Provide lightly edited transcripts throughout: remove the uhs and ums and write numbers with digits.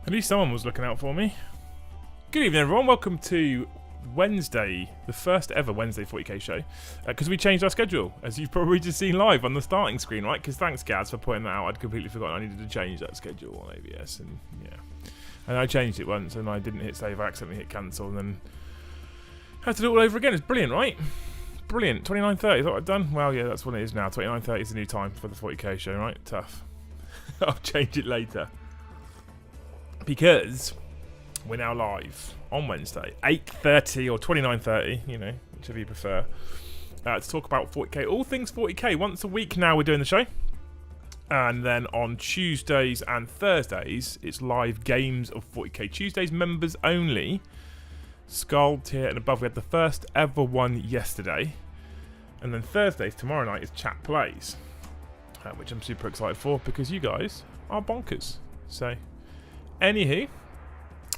At least someone was looking out for me. Good evening, everyone. Welcome to Wednesday, the first ever Wednesday 40k show. Because we changed our schedule, as you've probably just seen live on the starting screen, right? Because thanks, Gaz, for pointing that out. I'd completely forgotten I needed to change that schedule on ABS, and yeah. And I changed it once, and I didn't hit save. I accidentally hit cancel, and then had to do it all over again. It's brilliant, right? Brilliant. 29:30 is what I've done. Well, yeah, that's what it is now. 29:30 is the new time for the 40k show, right? Tough. I'll change it later. Because we're now live on Wednesday, 8:30 or 29:30, you know, whichever you prefer, to talk about 40k, all things 40k. Once a week now we're doing the show. And then on Tuesdays and Thursdays, it's live games of 40k. Tuesdays, members only. Skull tier and above. We had the first ever one yesterday. And then Thursdays, tomorrow night, is chat plays. Which I'm super excited for because you guys are bonkers. So, anywho,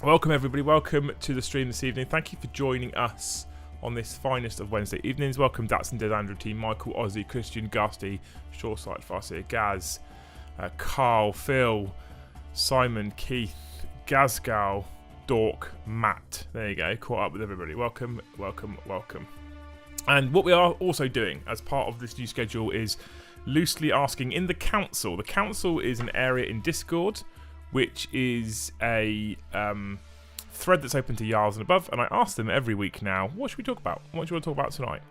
welcome everybody. Welcome to the stream this evening. Thank you for joining us on this finest of Wednesday evenings. Welcome Datsun Dead Andrew Team, Michael, Ozzy, Christian, Gasty, Shoresight, Farseer, Gaz, Carl, Phil, Simon, Keith, Gazgal, Dork, Matt. There you go. Caught up with everybody. Welcome, welcome, welcome. And what we are also doing as part of this new schedule is loosely asking in the council. The council is an area in Discord, which is a thread that's open to Yarls and above, and I ask them every week now, what should we talk about? What do you want to talk about tonight?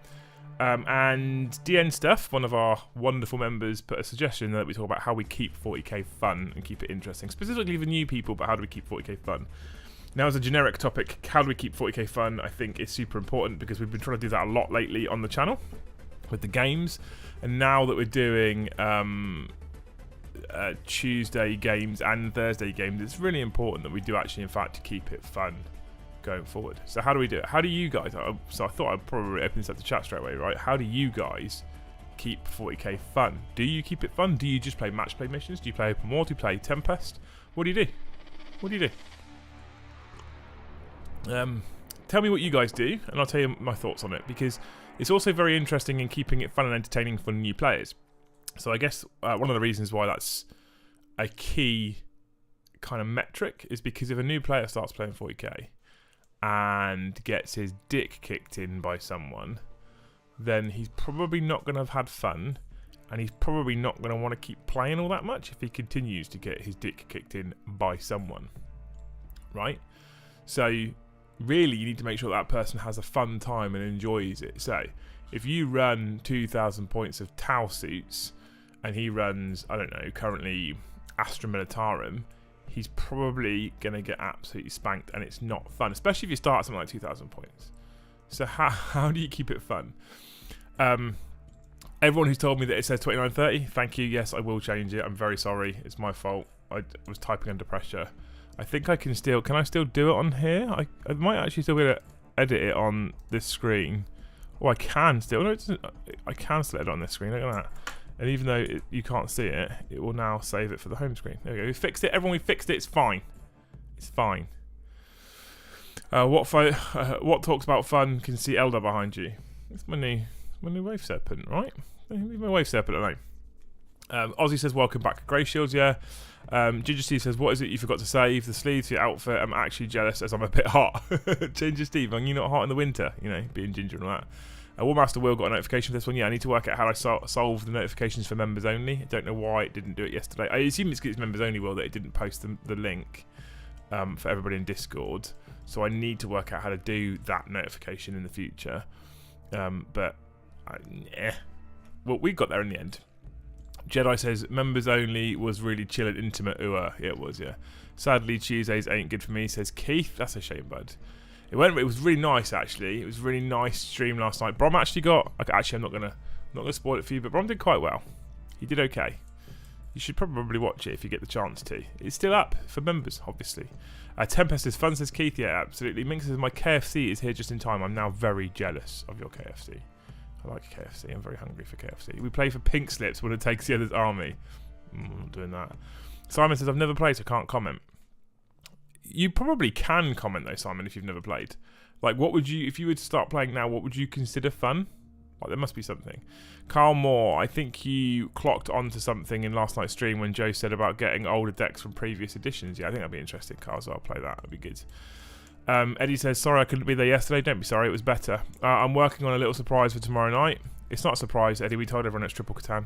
And DN Stuff, one of our wonderful members, put a suggestion that we talk about how we keep 40k fun and keep it interesting, specifically for new people, but how do we keep 40k fun? Now, as a generic topic, how do we keep 40k fun, I think is super important because we've been trying to do that a lot lately on the channel with the games, and now that we're doing Tuesday games and Thursday games, it's really important that we do actually, in fact, keep it fun going forward. So how do we do it? How do you guys, so I thought I'd probably open this up to chat straight away, right? How do you guys keep 40k fun? Do you keep it fun? Do you just play match play missions? Do you play open war? Do you play Tempest? What do you do? What do you do? Tell me what you guys do, and I'll tell you my thoughts on it, because it's also very interesting in keeping it fun and entertaining for new players. So I guess one of the reasons why that's a key kind of metric is because if a new player starts playing 40k and gets his dick kicked in by someone, then he's probably not going to have had fun, and he's probably not going to want to keep playing all that much if he continues to get his dick kicked in by someone, right? So really you need to make sure that person has a fun time and enjoys it. So if you run 2,000 points of Tau suits and he runs, I don't know, currently Astra Militarum, he's probably going to get absolutely spanked, and it's not fun, especially if you start at something like 2,000 points. So how do you keep it fun? Everyone who's told me that it says 29:30, thank you. Yes, I will change it. I'm very sorry. It's my fault. I was typing under pressure. I think I can I still do it on here? I might actually still be able to edit it on this screen. Oh, I can still. No, I can still edit it on this screen. Look at that. And even though you can't see it, it will now save it for the home screen. There we go. We fixed it. Everyone, we fixed it. It's fine. It's fine. What talks about fun? Can see Eldar behind you. It's my new wave serpent, right? Leave my wave serpent alone. Ozzy says, welcome back. Grey Shields, yeah. Ginger Steve says, what is it you forgot to save? The sleeves for your outfit. I'm actually jealous as I'm a bit hot. Ginger Steve, are you not hot in the winter? You know, being ginger and all that. Warmaster Will got a notification for this one. Yeah, I need to work out how I solve the notifications for members only. I don't know why it didn't do it yesterday. I assume it's because it's members only, Will, that it didn't post the link for everybody in Discord. So I need to work out how to do that notification in the future. Well, we got there in the end. Jedi says, members only was really chill and intimate. Yeah, it was, yeah. Sadly, Tuesdays ain't good for me, says Keith. That's a shame, bud. It was really nice, actually. It was a really nice stream last night. Brom actually got... Actually, I'm not gonna spoil it for you, but Brom did quite well. He did okay. You should probably watch it if you get the chance to. It's still up for members, obviously. Tempest is fun, says Keith. Yeah, absolutely. Minx says, my KFC is here just in time. I'm now very jealous of your KFC. I like KFC. I'm very hungry for KFC. We play for pink slips when it takes the other's army. I'm not doing that. Simon says, I've never played, so I can't comment. You probably can comment though, Simon, if you've never played. Like, what would you, if you were to start playing now, what would you consider fun? Like, there must be something. Carl Moore, I think you clocked onto something in last night's stream when Joe said about getting older decks from previous editions. Yeah, I think that'd be interesting, Carl, so I'll play that. That'd be good. Eddie says, sorry I couldn't be there yesterday. Don't be sorry, it was better. I'm working on a little surprise for tomorrow night. It's not a surprise, Eddie. We told everyone it's Triple Catan.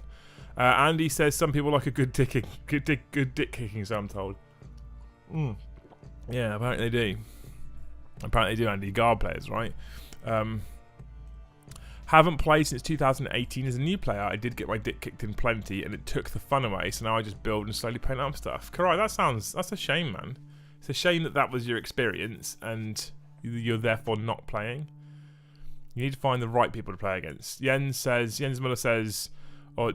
Andy says some people like a good dick kicking, so I'm told. Yeah, apparently they do. Apparently they do, Andy. Guard players, right? Haven't played since 2018 as a new player. I did get my dick kicked in plenty, and it took the fun away. So now I just build and slowly paint up stuff. Correct. That's a shame, man. It's a shame that was your experience, and you're therefore not playing. You need to find the right people to play against. Jens Miller says, I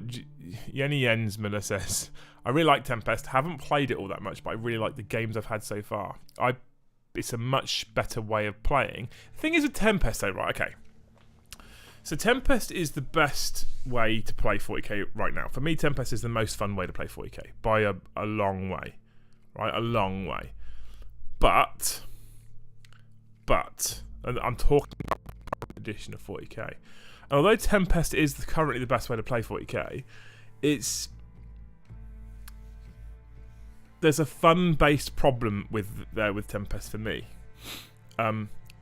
really like Tempest. Haven't played it all that much, but I really like the games I've had so far. It's a much better way of playing. The thing is with Tempest, though, right? Okay. So Tempest is the best way to play 40k right now. For me, Tempest is the most fun way to play 40k by a long way, right? A long way. But, and I'm talking about the edition of 40k. And although Tempest is currently the best way to play 40k, there's a fun-based problem with Tempest for me.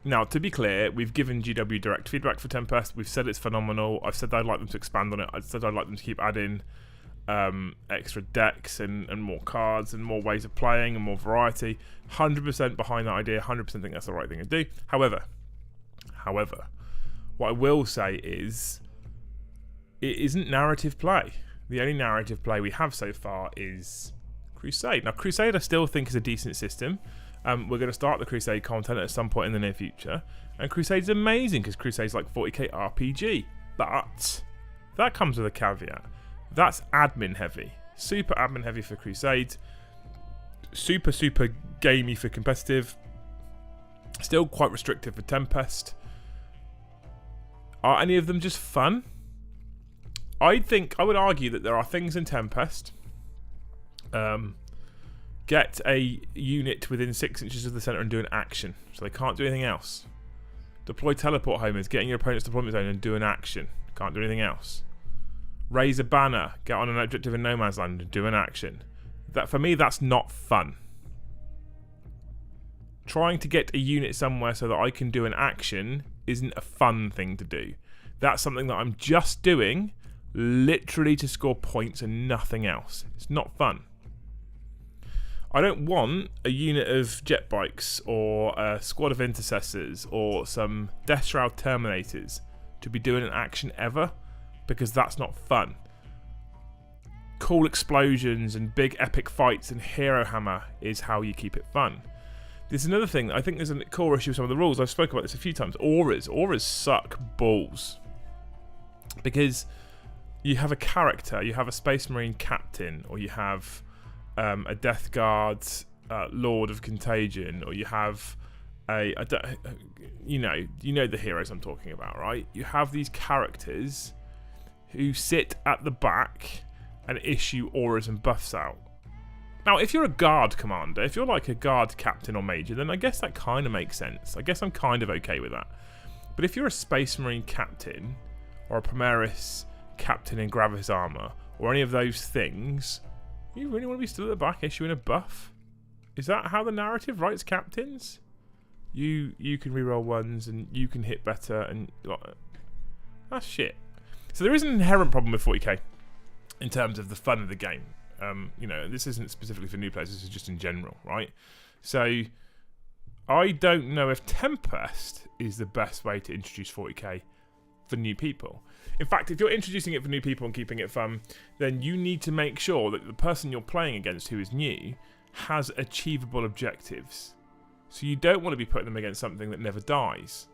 Now, to be clear, we've given GW direct feedback for Tempest. We've said it's phenomenal. I've said I'd like them to expand on it. I've said I'd like them to keep adding extra decks and more cards and more ways of playing and more variety. 100% behind that idea. 100% think that's the right thing to do. However, what I will say is it isn't narrative play. The only narrative play we have so far is Crusade. Now, Crusade I still think is a decent system. We're going to start the Crusade content at some point in the near future. And Crusade's amazing because Crusade's like 40k RPG. But that comes with a caveat. That's admin heavy. Super admin heavy for Crusade. Super gamey for competitive. Still quite restrictive for Tempest. Are any of them just fun? I would argue that there are things in Tempest. Get a unit within 6 inches of the centre and do an action. So they can't do anything else. Deploy teleport homers. Get in your opponent's deployment zone and do an action. Can't do anything else. Raise a banner. Get on an objective in no man's land and do an action. That, for me, that's not fun. Trying to get a unit somewhere so that I can do an action isn't a fun thing to do. That's something that I'm just doing literally to score points and nothing else. It's not fun. I don't want a unit of jet bikes or a squad of intercessors or some Death Shroud Terminators to be doing an action ever, because that's not fun. Cool explosions and big epic fights and hero hammer is how you keep it fun. There's another thing. I think there's a core issue with some of the rules. I've spoken about this a few times. Auras suck balls. Because you have a character, you have a Space Marine captain, or you have a Death Guard Lord of Contagion, or you have you know the heroes I'm talking about, right? You have these characters who sit at the back and issue auras and buffs out. Now, if you're a guard commander, if you're like a guard captain or major, then I guess that kind of makes sense. I guess I'm kind of okay with that. But if you're a Space Marine captain, or a Primaris captain in Gravis armor, or any of those things, you really want to be still at the back issuing a buff? Is that how the narrative writes captains? You can reroll ones and you can hit better, and that's shit. So there is an inherent problem with 40k in terms of the fun of the game. This isn't specifically for new players, this is just in general, right? So I don't know if Tempest is the best way to introduce 40k for new people. In fact, if you're introducing it for new people and keeping it fun, then you need to make sure that the person you're playing against who is new has achievable objectives. So you don't want to be putting them against something that never dies.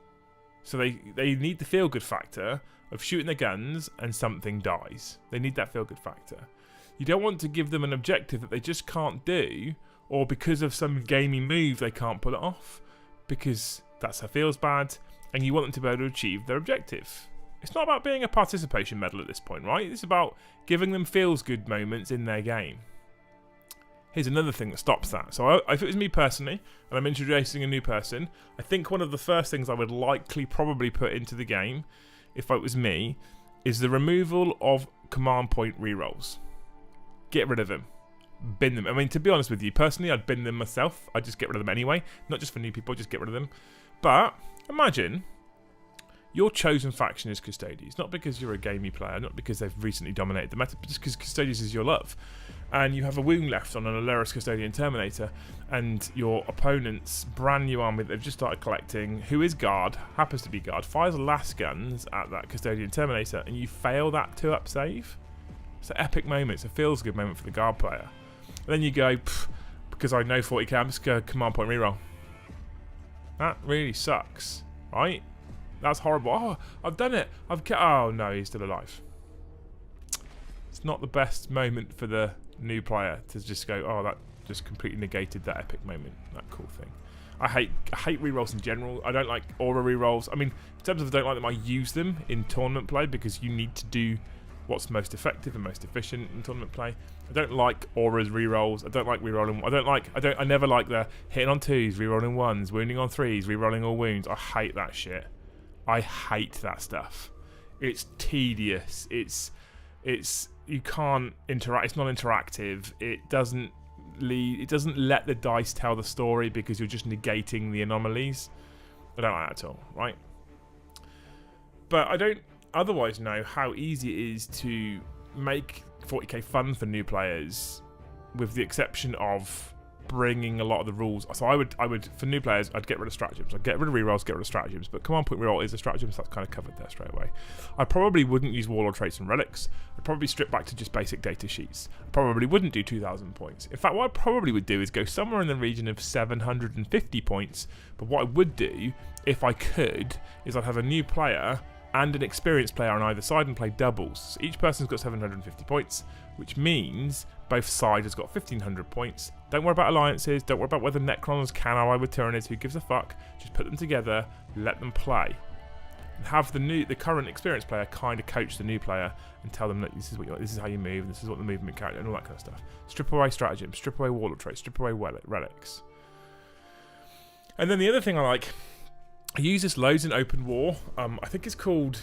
So they need the feel-good factor of shooting their guns and something dies. They need that feel-good factor. You don't want to give them an objective that they just can't do, or because of some gamey move they can't pull it off, because that's how feels bad, and you want them to be able to achieve their objective. It's not about being a participation medal at this point, right? It's about giving them feels-good moments in their game. Here's another thing that stops that. So if it was me personally, and I'm introducing a new person, I think one of the first things I would likely probably put into the game if it was me, is the removal of command point rerolls. Get rid of them. Bin them. I mean, to be honest with you, personally, I'd bin them myself. I'd just get rid of them anyway. Not just for new people, just get rid of them. But imagine your chosen faction is Custodians. Not because you're a gamey player, not because they've recently dominated the meta, but just because Custodians is your love. And you have a wound left on an Alaris Custodian Terminator, and your opponent's brand new army that they've just started collecting, who is Guard, happens to be Guard, fires last guns at that Custodian Terminator, and you fail that 2-up save. It's an epic moment. It's a feels-good moment for the Guard player. And then you go, because I know 40k, I'm just going to command point reroll. That really sucks, right? That's horrible. Oh, I've done it. Oh no, he's still alive. It's not the best moment for the new player to just go, oh, that just completely negated that epic moment, that cool thing. I hate rerolls in general. I don't like aura rerolls. I mean, in terms of I don't like them, I use them in tournament play because you need to do what's most effective and most efficient in tournament play. I don't like auras rerolls. I don't like rerolling. I never like the hitting on 2s, rerolling 1s, wounding on 3s, rerolling all wounds. I hate that shit. I hate that stuff. It's tedious. It's you can't interact. It's non-interactive. It doesn't let the dice tell the story because you're just negating the anomalies. I don't like that at all, right? But I don't otherwise know how easy it is to make 40k fun for new players, with the exception of bringing a lot of the rules. So I would for new players, I'd get rid of stratagems. I'd get rid of rerolls, get rid of stratagems. But command point reroll is a stratagem, so that's kind of covered there straight away. I probably wouldn't use warlord traits and relics. I'd probably strip back to just basic data sheets. I probably wouldn't do 2,000 points. In fact, what I probably would do is go somewhere in the region of 750 points. But what I would do, if I could, is I'd have a new player and an experienced player on either side and play doubles. So each person's got 750 points, which means both sides has got 1,500 points. Don't worry about alliances, don't worry about whether Necrons can ally with Tyranids, who gives a fuck. Just put them together, let them play. And have the current experienced player kind of coach the new player and tell them that this is how you move, and this is what the movement character, and all that kind of stuff. Strip away stratagems, strip away warlord traits, strip away relics. And then the other thing I use this loads in open war. I think it's called...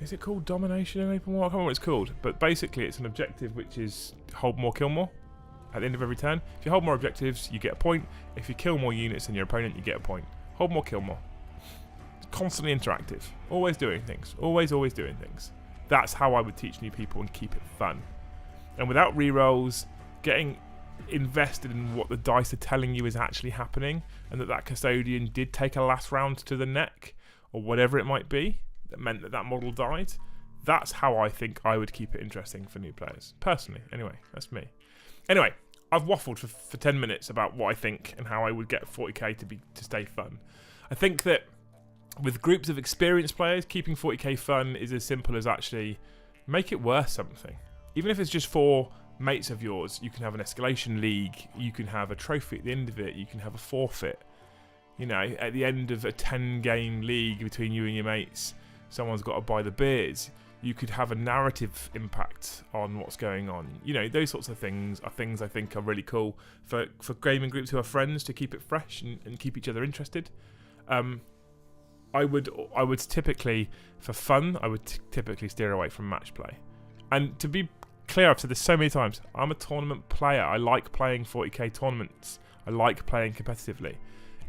Is it called Domination in Open War? I can't remember what it's called. But basically it's an objective which is hold more, kill more at the end of every turn. If you hold more objectives, you get a point. If you kill more units than your opponent, you get a point. Hold more, kill more. It's constantly interactive. Always doing things. Always doing things. That's how I would teach new people and keep it fun. And without rerolls, getting invested in what the dice are telling you is actually happening, and that custodian did take a last round to the neck, or whatever it might be, that meant that model died. That's how I think I would keep it interesting for new players. Personally, anyway, that's me. Anyway, I've waffled for 10 minutes about what I think and how I would get 40k to stay fun. I think that with groups of experienced players, keeping 40k fun is as simple as actually make it worth something. Even if it's just for mates of yours, you can have an escalation league, you can have a trophy at the end of it, you can have a forfeit. You know, at the end of a 10-game league between you and your mates, someone's got to buy the beers. You could have a narrative impact on what's going on. You know, those sorts of things are things I think are really cool for gaming groups who are friends to keep it fresh and keep each other interested. I would typically, for fun, I would typically steer away from match play. And to be clear, I've said this so many times, I'm a tournament player. I like playing 40k tournaments. I like playing competitively.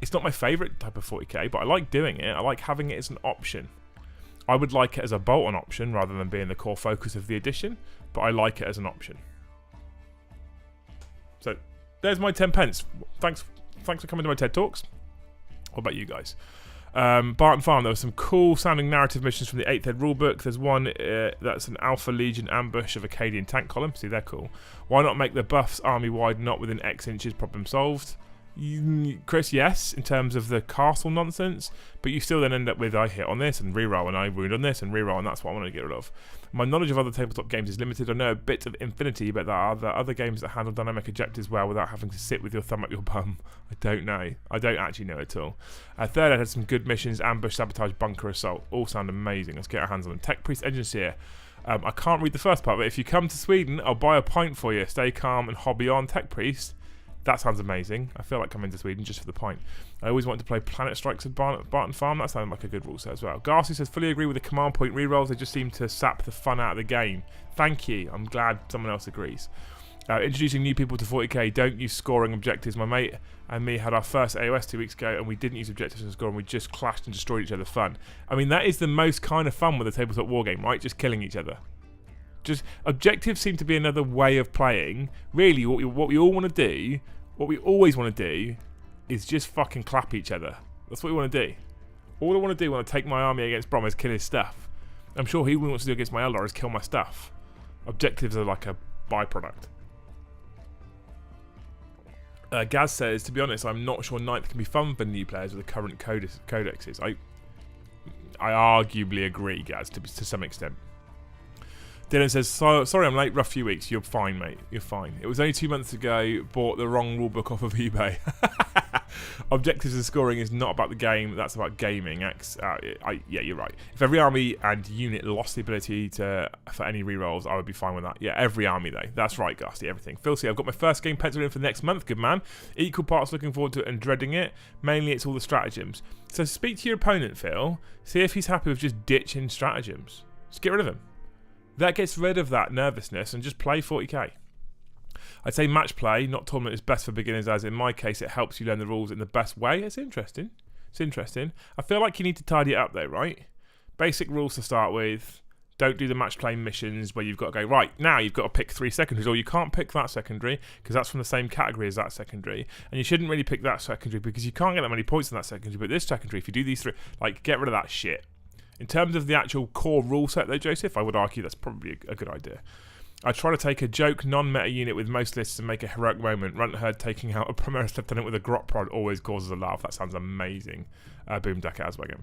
It's not my favourite type of 40k, but I like doing it. I like having it as an option. I would like it as a bolt-on option rather than being the core focus of the edition, but I like it as an option. So, there's my 10 pence. Thanks for coming to my TED Talks. What about you guys? Barton Farm, there were some cool sounding narrative missions from the 8th Ed rulebook. There's one that's an Alpha Legion ambush of Acadian tank column. See, they're cool. Why not make the buffs army wide, not within X inches? Problem solved. Chris, yes, in terms of the castle nonsense, but you still then end up with I hit on this and reroll, and I wound on this and reroll, and that's what I want to get rid of. My knowledge of other tabletop games is limited. I know a bit of Infinity, but there are other games that handle dynamic objectives well without having to sit with your thumb up your bum. I don't know. I don't actually know at all. Third, I had some good missions: ambush, sabotage, bunker, assault. All sound amazing. Let's get our hands on them. Tech Priest, Engine Seer. I can't read the first part, but if you come to Sweden, I'll buy a pint for you. Stay calm and hobby on. Tech Priest. That sounds amazing. I feel like coming to Sweden just for the pint. I always wanted to play Planet Strikes at Barton Farm. That sounded like a good rule set as well. Garcia says, fully agree with the command point rerolls. They just seem to sap the fun out of the game. Thank you. I'm glad someone else agrees. Introducing new people to 40k. Don't use scoring objectives. My mate and me had our first AOS 2 weeks ago, and we didn't use objectives and score, and we just clashed and destroyed each other. Fun. I mean, that is the most kind of fun with a tabletop war game, right? Just killing each other. Just objectives seem to be another way of playing. Really, what we all want to do, what we always want to do, is just fucking clap each other. That's what we want to do. All I want to do when I take my army against Brom is kill his stuff. I'm sure he wants to do against my Eldar is kill my stuff. Objectives are like a byproduct. Gaz says, to be honest, I'm not sure 9th can be fun for new players with the current codexes. I arguably agree, Gaz, to some extent. Dylan says, sorry I'm late, rough few weeks. You're fine, mate. You're fine. It was only 2 months ago, bought the wrong rulebook off of eBay. Objectives and scoring is not about the game, that's about gaming. Yeah, you're right. If every army and unit lost the ability for any rerolls, I would be fine with that. Yeah, every army though. That's right, Gusty, everything. Phil C, I've got my first game penciled in for next month, good man. Equal parts looking forward to it and dreading it. Mainly it's all the stratagems. So speak to your opponent, Phil. See if he's happy with just ditching stratagems. Just get rid of him. That gets rid of that nervousness and just play 40k. I'd say match play, not tournament, is best for beginners, as in my case it helps you learn the rules in the best way. It's interesting. It's interesting. I feel like you need to tidy it up though, right? Basic rules to start with. Don't do the match play missions where you've got to go, right, now you've got to pick 3 secondaries, or you can't pick that secondary because that's from the same category as that secondary. And you shouldn't really pick that secondary because you can't get that many points in that secondary, but this secondary, if you do these 3, like, get rid of that shit. In terms of the actual core rule set though, Joseph, I would argue that's probably a good idea. I try to take a joke non-meta unit with most lists and make a heroic moment. Runt Herd taking out a Primaris Lieutenant with a Grot Prod always causes a laugh. That sounds amazing. Boom Deck Aswagon.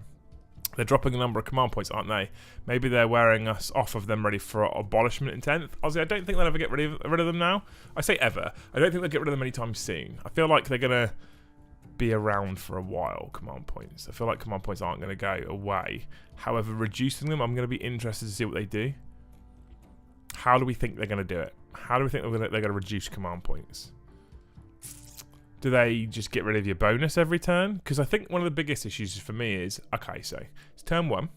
They're dropping a number of command points, aren't they? Maybe they're wearing us off of them ready for abolishment in 10th. Honestly, I don't think they'll ever get rid of them now. I say ever. I don't think they'll get rid of them anytime soon. I feel like they're going to be around for a while, command points. I feel like command points aren't going to go away. However, reducing them, I'm going to be interested to see what they do. How do we think they're going to do it? How do we think they're going to reduce command points? Do they just get rid of your bonus every turn? Because I think one of the biggest issues for me is, okay, so it's turn 1,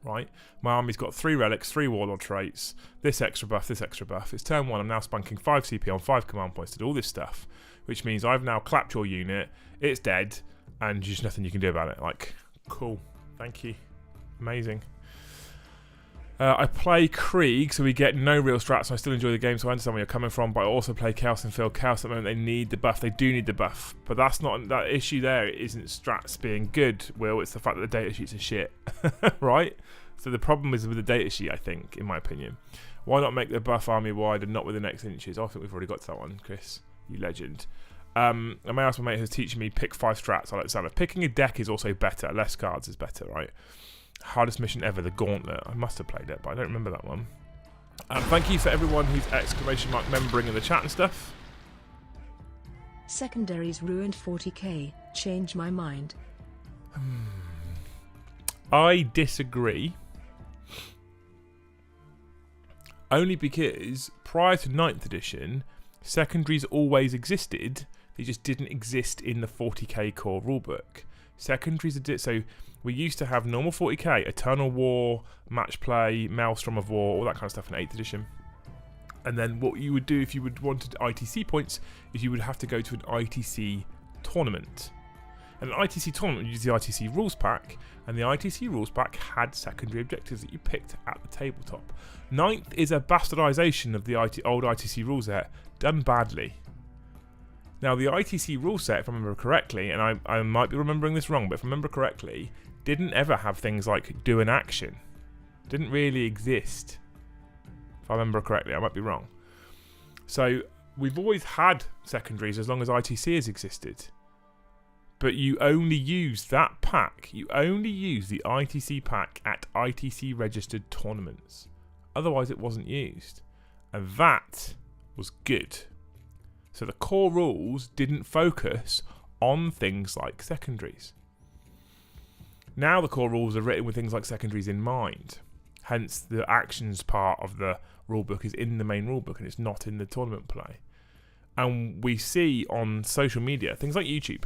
right? My army's got 3 relics, 3 warlord traits, this extra buff, this extra buff. It's turn 1, I'm now spunking 5 CP on 5 command points to do all this stuff, which means I've now clapped your unit, it's dead, and just nothing you can do about it. Like, cool, thank you, amazing. I play Krieg, so we get no real strats, and I still enjoy the game, so I understand where you're coming from, but I also play Chaos and feel Chaos at the moment, they need the buff. They do need the buff. But that's not, that issue there isn't strats being good, Will. It's the fact that the data sheets are shit. Right? So the problem is with the data sheet, I think, in my opinion. Why not make the buff army wide and not with the next inches? I think we've already got to that one, Chris. You legend. I may ask my mate who's teaching me pick 5 strats. I like the sound of picking a deck is also better. Less cards is better, right? Hardest mission ever, the Gauntlet. I must have played it, but I don't remember that one. Thank you for everyone who's ! Membering in the chat and stuff. Secondaries ruined 40k. Change my mind. I disagree. Only because prior to 9th edition, secondaries always existed. They just didn't exist in the 40k core rulebook. Secondaries are so we used to have normal 40k, Eternal War, Match Play, Maelstrom of War, all that kind of stuff in 8th edition. And then what you would do if you wanted ITC points is you would have to go to an ITC tournament. And an ITC tournament would use the ITC rules pack, and the ITC rules pack had secondary objectives that you picked at the tabletop. 9th is a bastardization of the old ITC rule set, done badly. Now, the ITC rule set, if I remember correctly, and I might be remembering this wrong, but if I remember correctly, didn't ever have things like do an action. Didn't really exist. If I remember correctly, I might be wrong. So, we've always had secondaries as long as ITC has existed. But you only use that pack. You only use the ITC pack at ITC registered tournaments. Otherwise, it wasn't used. And that was good. So the core rules didn't focus on things like secondaries. Now the core rules are written with things like secondaries in mind. Hence the actions part of the rulebook is in the main rulebook and it's not in the tournament play. And we see on social media, things like YouTube,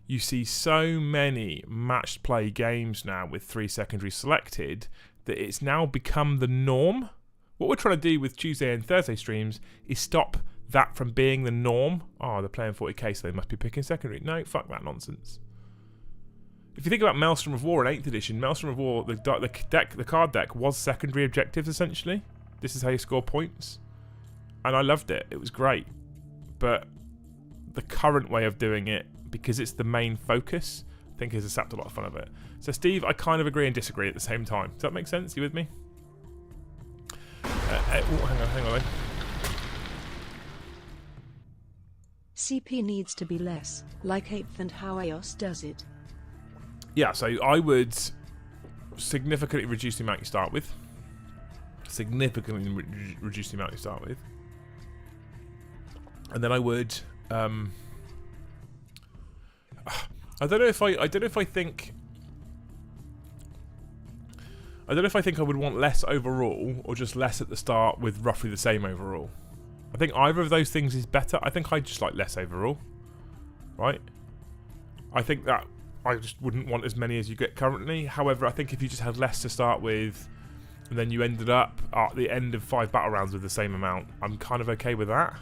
you see so many matched play games now with 3 secondaries selected that it's now become the norm. What we're trying to do with Tuesday and Thursday streams is stop that from being the norm. Oh, they're playing 40k, so they must be picking secondary. No, fuck that nonsense. If you think about Maelstrom of War in 8th edition, Maelstrom of War, the card deck was secondary objectives essentially. This is how you score points. And I loved it. It was great. But the current way of doing it, because it's the main focus, I think has sapped a lot of fun of it. So Steve, I kind of agree and disagree at the same time. Does that make sense? You with me? Hang on. CP needs to be less, like 8th and how iOS does it. Yeah, so I would significantly reduce the amount you start with. Reduce the amount you start with. And then I would I don't know if I think I would want less overall or just less at the start with roughly the same overall. I think either of those things is better. I think I just like less overall. Right? I think that I just wouldn't want as many as you get currently. However, I think if you just had less to start with and then you ended up at the end of 5 battle rounds with the same amount, I'm kind of okay with that,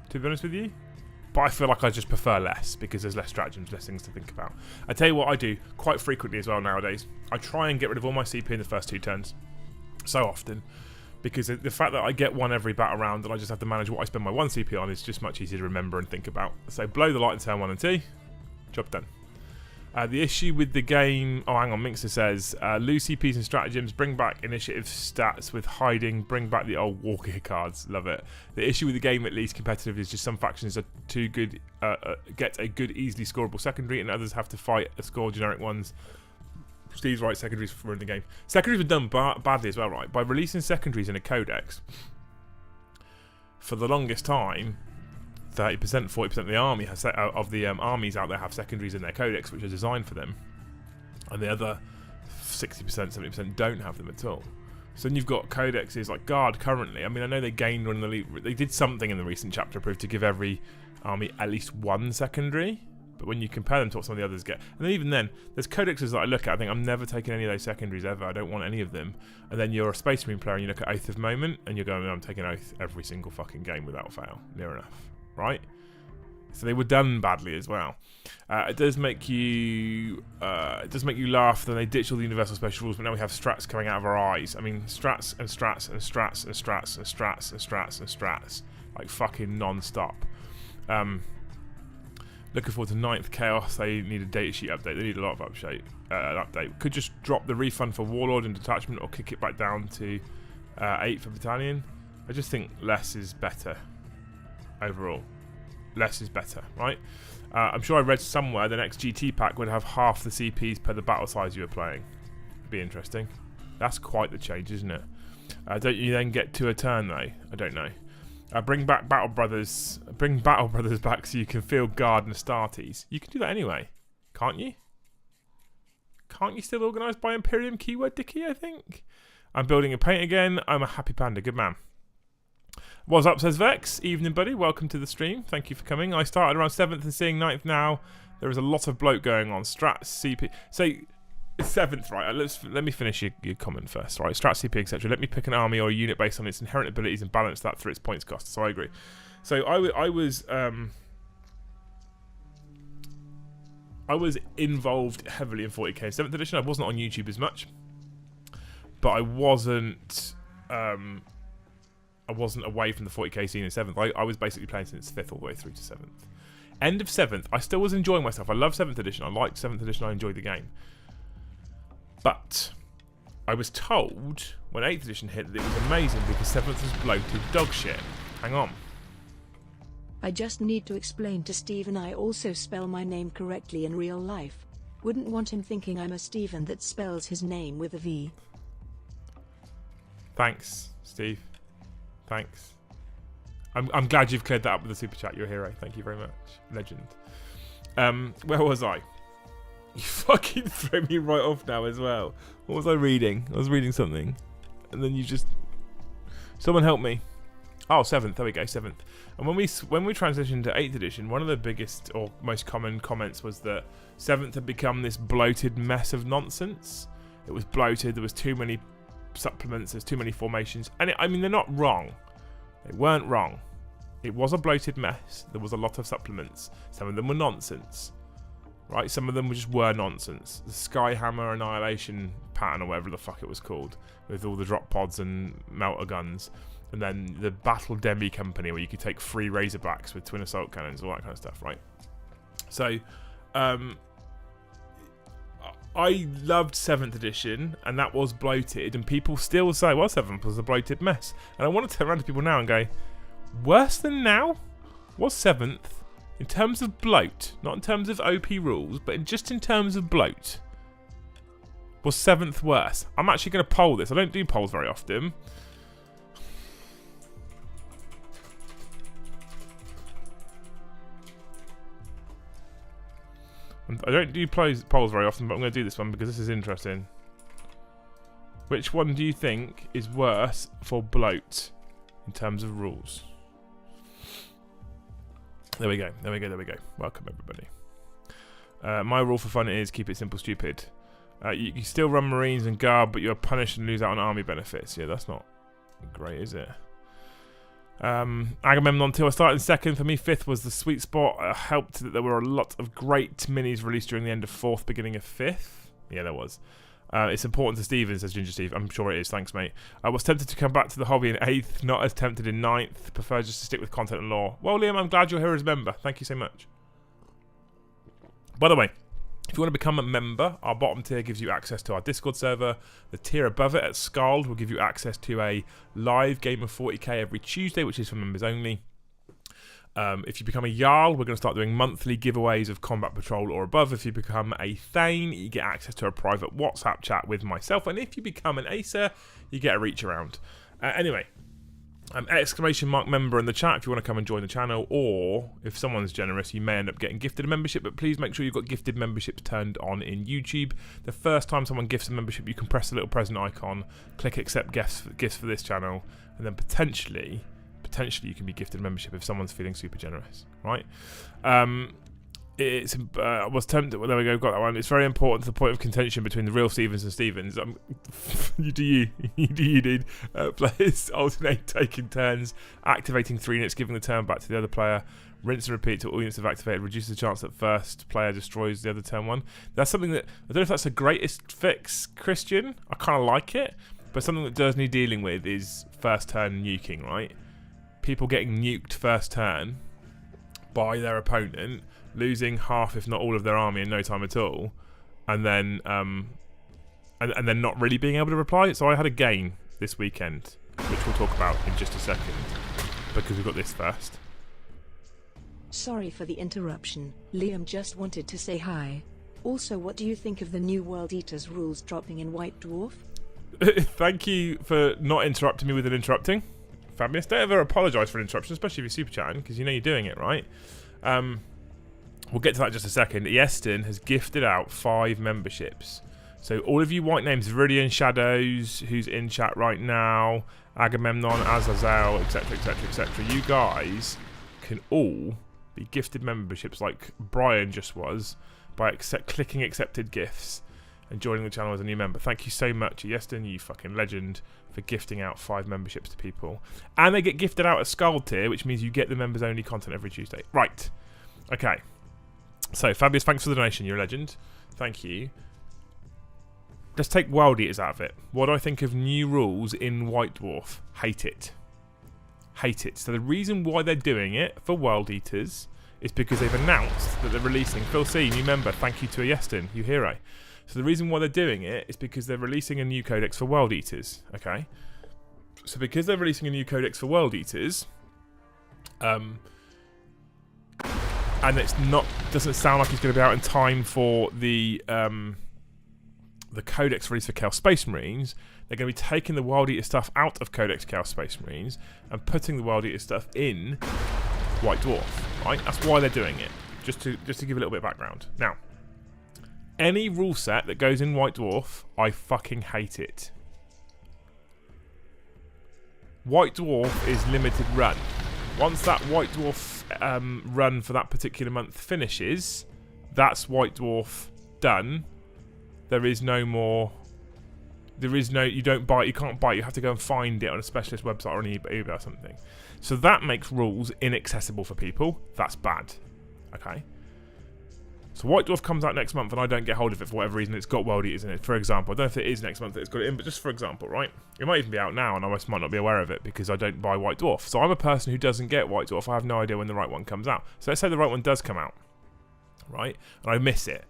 to be honest with you. But I feel like I just prefer less because there's less stratagems, less things to think about. I tell you what I do quite frequently as well nowadays. I try and get rid of all my CP in the first 2 turns. So often. Because the fact that I get one every battle round and I just have to manage what I spend my 1 CP on is just much easier to remember and think about. So blow the light in turn 1 and 2. Job done. The issue with the game... Oh, hang on. Minxer says, lose CPs and stratagems, bring back initiative stats with hiding, bring back the old war gear cards. Love it. The issue with the game, at least competitive, is just some factions are too good, get a good, easily scoreable secondary, and others have to fight a score generic ones. Steve's right, secondaries were in the game. Secondaries were done badly as well, right? By releasing secondaries in a codex, for the longest time, 30%, 40% of the army has armies out there have secondaries in their codex, which are designed for them, and the other 60%, 70% don't have them at all. So then you've got codexes like Guard currently. I mean, I know they gained one in the elite. They did something in the recent chapter approved to give every army at least 1 secondary. But when you compare them to what some of the others get, and then even then, there's codexes that I look at, I think I'm never taking any of those secondaries ever. I don't want any of them. And then you're a Space Marine player and you look at Oath of Moment and you're going, I'm taking Oath every single fucking game without fail. Near enough. Right? So they were done badly as well. It does make you laugh that they ditched all the universal special rules, but now we have strats coming out of our eyes. I mean, strats and strats and strats and strats and strats and strats and strats, like fucking non-stop. Looking forward to 9th Chaos. They need a datasheet update. They need a lot of update. Could just drop the refund for Warlord and Detachment or kick it back down to 8 for Battalion. I just think less is better overall. Less is better, right? I'm sure I read somewhere the next GT pack would have half the CPs per the battle size you were playing. Be interesting. That's quite the change, isn't it? Don't you then get 2 a turn though? I don't know. Bring back Battle Brothers. Bring Battle Brothers back so you can field Guard and Astartes. You can do that anyway, can't you? Can't you still organise by Imperium keyword Dicky, I think? I'm building a paint again. I'm a happy panda. Good man. What's up, says Vex. Evening, buddy. Welcome to the stream. Thank you for coming. I started around 7th and seeing 9th now. There is a lot of bloat going on. Strats, CP. So, 7th, right? Let me finish your comment first, right? Strat, CP, etc. Let me pick an army or a unit based on its inherent abilities and balance that through its points cost. So I agree. So I was involved heavily in 40k 7th edition. I wasn't on YouTube as much, but I wasn't away from the 40k scene in 7th. I was basically playing since 5th all the way through to 7th. End of 7th, I still was enjoying myself. I love 7th edition. I liked 7th edition. I enjoyed the game. But I was told when 8th edition hit that it was amazing because 7th was bloated dog shit. Hang on. I just need to explain to Stephen I also spell my name correctly in real life. Wouldn't want him thinking I'm a Stephen that spells his name with a V. Thanks, Steve. Thanks. I'm glad you've cleared that up with the super chat. You're a hero. Thank you very much. Legend. Where was I? You fucking throw me right off now as well. What was I reading? I was reading something. And then you just... Someone help me. Oh, 7th. There we go, 7th. And when we transitioned to 8th edition, one of the biggest or most common comments was that 7th had become this bloated mess of nonsense. It was bloated. There was too many supplements. There's too many formations. And I mean, they're not wrong. They weren't wrong. It was a bloated mess. There was a lot of supplements. Some of them were nonsense. Right? Some of them were nonsense. The Skyhammer Annihilation pattern, or whatever the fuck it was called, with all the drop pods and melter guns. And then the Battle Demi Company, where you could take 3 Razorbacks with twin assault cannons, all that kind of stuff, right? So, I loved 7th edition, and that was bloated, and people still say, well, 7th was a bloated mess. And I want to turn around to people now and go, worse than now? Was 7th, in terms of bloat, not in terms of OP rules, but just in terms of bloat, was 7th worse? I'm actually going to poll this. I don't do polls very often. I don't do polls very often, but I'm going to do this one because this is interesting. Which one do you think is worse for bloat in terms of rules? There we go. There we go. There we go. Welcome, everybody. My rule for fun is keep it simple, stupid. You can still run Marines and Guard, but you're punished and lose out on army benefits. Yeah, that's not great, is it? Agamemnon 2, I started in 2nd. For me, 5th was the sweet spot. Helped that there were a lot of great minis released during the end of 4th, beginning of 5th. Yeah, there was. It's important to Steven, says Ginger Steve. I'm sure it is. Thanks, mate. I was tempted to come back to the hobby in 8th, not as tempted in 9th. Prefer just to stick with content and lore. Well, Liam, I'm glad you're here as a member. Thank you so much. By the way, if you want to become a member, our bottom tier gives you access to our Discord server. The tier above it at Scald will give you access to a live game of 40k every Tuesday, which is for members only. If you become a Jarl, we're going to start doing monthly giveaways of Combat Patrol or above. If you become a Thane, you get access to a private WhatsApp chat with myself. And if you become an Acer, you get a reach around. Anyway, exclamation mark member in the chat if you want to come and join the channel, or if someone's generous, you may end up getting gifted a membership, but please make sure you've got gifted memberships turned on in YouTube. The first time someone gifts a membership, you can press the little present icon, click accept gifts for this channel, and then potentially you can be gifted a membership if someone's feeling super generous, right? I was tempted. Well, there we go. Got that one. It's very important to the point of contention between the real Stevens and Stevens. You do, dude. Players alternate taking turns, activating 3 units, giving the turn back to the other player. Rinse and repeat till all units have activated. Reduces the chance that first player destroys the other turn one. That's something that I don't know if that's the greatest fix, Christian. I kind of like it, but something that does need dealing with is first turn nuking. Right? People getting nuked first turn by their opponent, losing half, if not all, of their army in no time at all, and then then not really being able to reply. So I had a game this weekend, which we'll talk about in just a second, because we've got this first. Sorry for the interruption. Liam just wanted to say hi. Also, what do you think of the new World Eaters rules dropping in White Dwarf? Thank you for not interrupting me with an interrupting. Fabulous. Don't ever apologise for an interruption, especially if you're super chatting, because you know you're doing it, right? We'll get to that in just a second. Ieston has gifted out 5 memberships. So all of you white names, Viridian Shadows, who's in chat right now, Agamemnon, Azazel, etc, etc, etc. You guys can all be gifted memberships like Brian just was by clicking accepted gifts and joining the channel as a new member. Thank you so much, Ieston, you fucking legend, for gifting out 5 memberships to people. And they get gifted out at Scald tier, which means you get the members only content every Tuesday. Right. Okay. So, Fabius, thanks for the donation. You're a legend. Thank you. Let's take World Eaters out of it. What do I think of new rules in White Dwarf? Hate it. Hate it. So the reason why they're doing it for World Eaters is because they've announced that they're releasing... Phil C, new member. Thank you to Ieston, you hero. So the reason why they're doing it is because they're releasing a new codex for World Eaters. Okay? So because they're releasing a new codex for World Eaters... and it's not, doesn't sound like it's going to be out in time for the Codex release for Chaos Space Marines. They're going to be taking the World Eater stuff out of Codex Chaos Space Marines and putting the World Eater stuff in White Dwarf. Right? That's why they're doing it. Just to give a little bit of background. Now, any rule set that goes in White Dwarf, I fucking hate it. White Dwarf is limited run. Once that White Dwarf run for that particular month finishes, that's White Dwarf done. There is no more. There is no. You don't buy. You can't buy. You have to go and find it on a specialist website or on eBay or something. So that makes rules inaccessible for people. That's bad. Okay. So White Dwarf comes out next month and I don't get hold of it for whatever reason. It's got World Eaters in it, for example. I don't know if it is next month that it's got it in, but just for example, right? It might even be out now and I might not be aware of it because I don't buy White Dwarf. So I'm a person who doesn't get White Dwarf. I have no idea when the right one comes out. So let's say the right one does come out, right? And I miss it.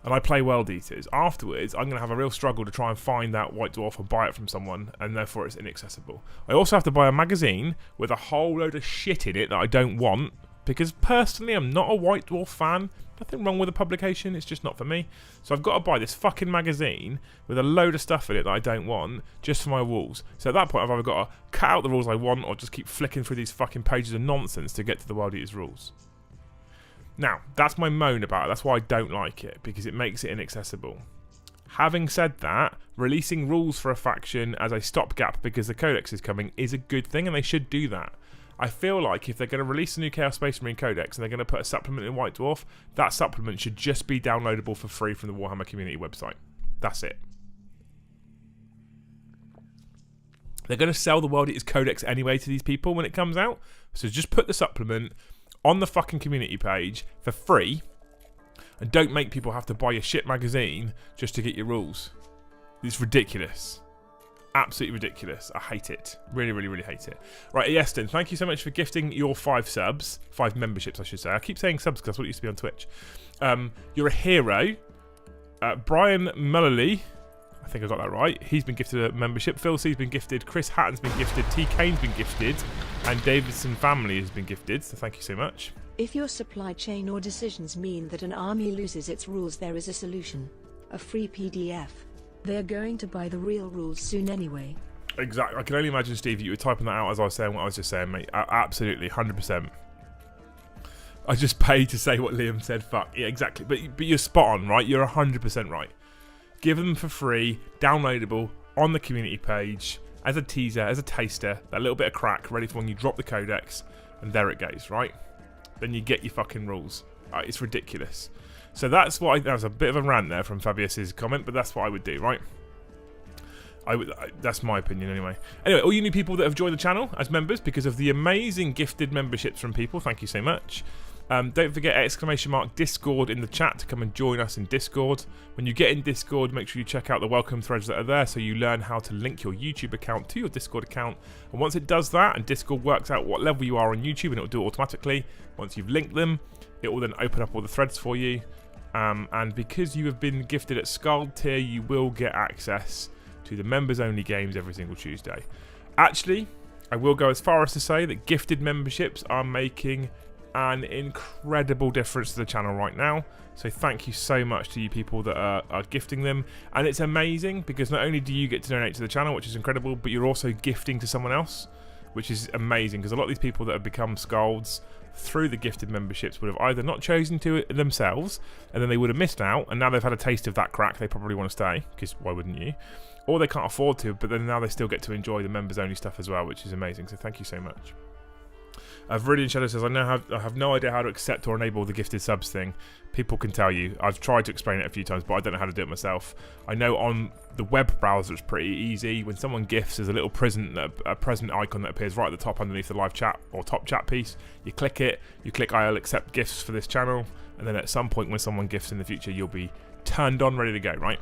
And I play World Eaters. Afterwards, I'm going to have a real struggle to try and find that White Dwarf or buy it from someone, and therefore it's inaccessible. I also have to buy a magazine with a whole load of shit in it that I don't want, because personally I'm not a White Dwarf fan. Nothing wrong with the publication, it's just not for me. So I've got to buy this fucking magazine with a load of stuff in it that I don't want, just for my rules. So at that point I've either got to cut out the rules I want, or just keep flicking through these fucking pages of nonsense to get to the World Eaters rules. Now, that's my moan about it. That's why I don't like it, because it makes it inaccessible. Having said that, releasing rules for a faction as a stopgap because the Codex is coming is a good thing, and they should do that. I feel like if they're going to release a new Chaos Space Marine Codex and they're going to put a supplement in White Dwarf, that supplement should just be downloadable for free from the Warhammer community website. That's it. They're going to sell the World Eaters Codex anyway to these people when it comes out, so just put the supplement on the fucking community page for free, and don't make people have to buy your shit magazine just to get your rules. It's ridiculous. Absolutely ridiculous. I hate it. Really, really, really hate it. Right, Yeston, thank you so much for gifting your 5 subs. 5 memberships, I should say. I keep saying subs because that's what it used to be on Twitch. You're a hero. Brian Mullally, I think I got that right. He's been gifted a membership. Phil C's been gifted. Chris Hatton's been gifted. T. Kane's been gifted. And Davidson family has been gifted. So thank you so much. If your supply chain or decisions mean that an army loses its rules, there is a solution. A free PDF. They're going to buy the real rules soon anyway. Exactly. I can only imagine, Steve, you were typing that out as I was saying what I was just saying, mate. Absolutely. 100%. I just paid to say what Liam said. Fuck. Yeah, exactly. But you're spot on, right? You're 100% right. Give them for free, downloadable, on the community page, as a teaser, as a taster, that little bit of crack, ready for when you drop the codex, and there it goes, right? Then you get your fucking rules. It's ridiculous. So that's what that was a bit of a rant there from Fabius's comment, but that's what I would do, right? That's my opinion anyway. Anyway, all you new people that have joined the channel as members because of the amazing gifted memberships from people, thank you so much. Don't forget !Discord in the chat to come and join us in Discord. When you get in Discord, make sure you check out the welcome threads that are there so you learn how to link your YouTube account to your Discord account. And once it does that, and Discord works out what level you are on YouTube, and it will do it automatically, once you've linked them, it will then open up all the threads for you. And because you have been gifted at Scald tier, you will get access to the members only games every single Tuesday. Actually, I will go as far as to say that gifted memberships are making an incredible difference to the channel right now, so thank you so much to you people that are gifting them. And it's amazing because not only do you get to donate to the channel, which is incredible, but you're also gifting to someone else, which is amazing, because a lot of these people that have become Scalds through the gifted memberships would have either not chosen to it themselves and then they would have missed out, and now they've had a taste of that crack, they probably want to stay, because why wouldn't you? Or they can't afford to, but then now they still get to enjoy the members only stuff as well, which is amazing, so thank you so much. Viridian Shadow says, I have no idea how to accept or enable the gifted subs thing. People can tell you. I've tried to explain it a few times, but I don't know how to do it myself. I know on the web browser it's pretty easy. When someone gifts, there's a little present icon that appears right at the top underneath the live chat or top chat piece. You click it, you click I'll accept gifts for this channel, and then at some point when someone gifts in the future, you'll be turned on, ready to go, right?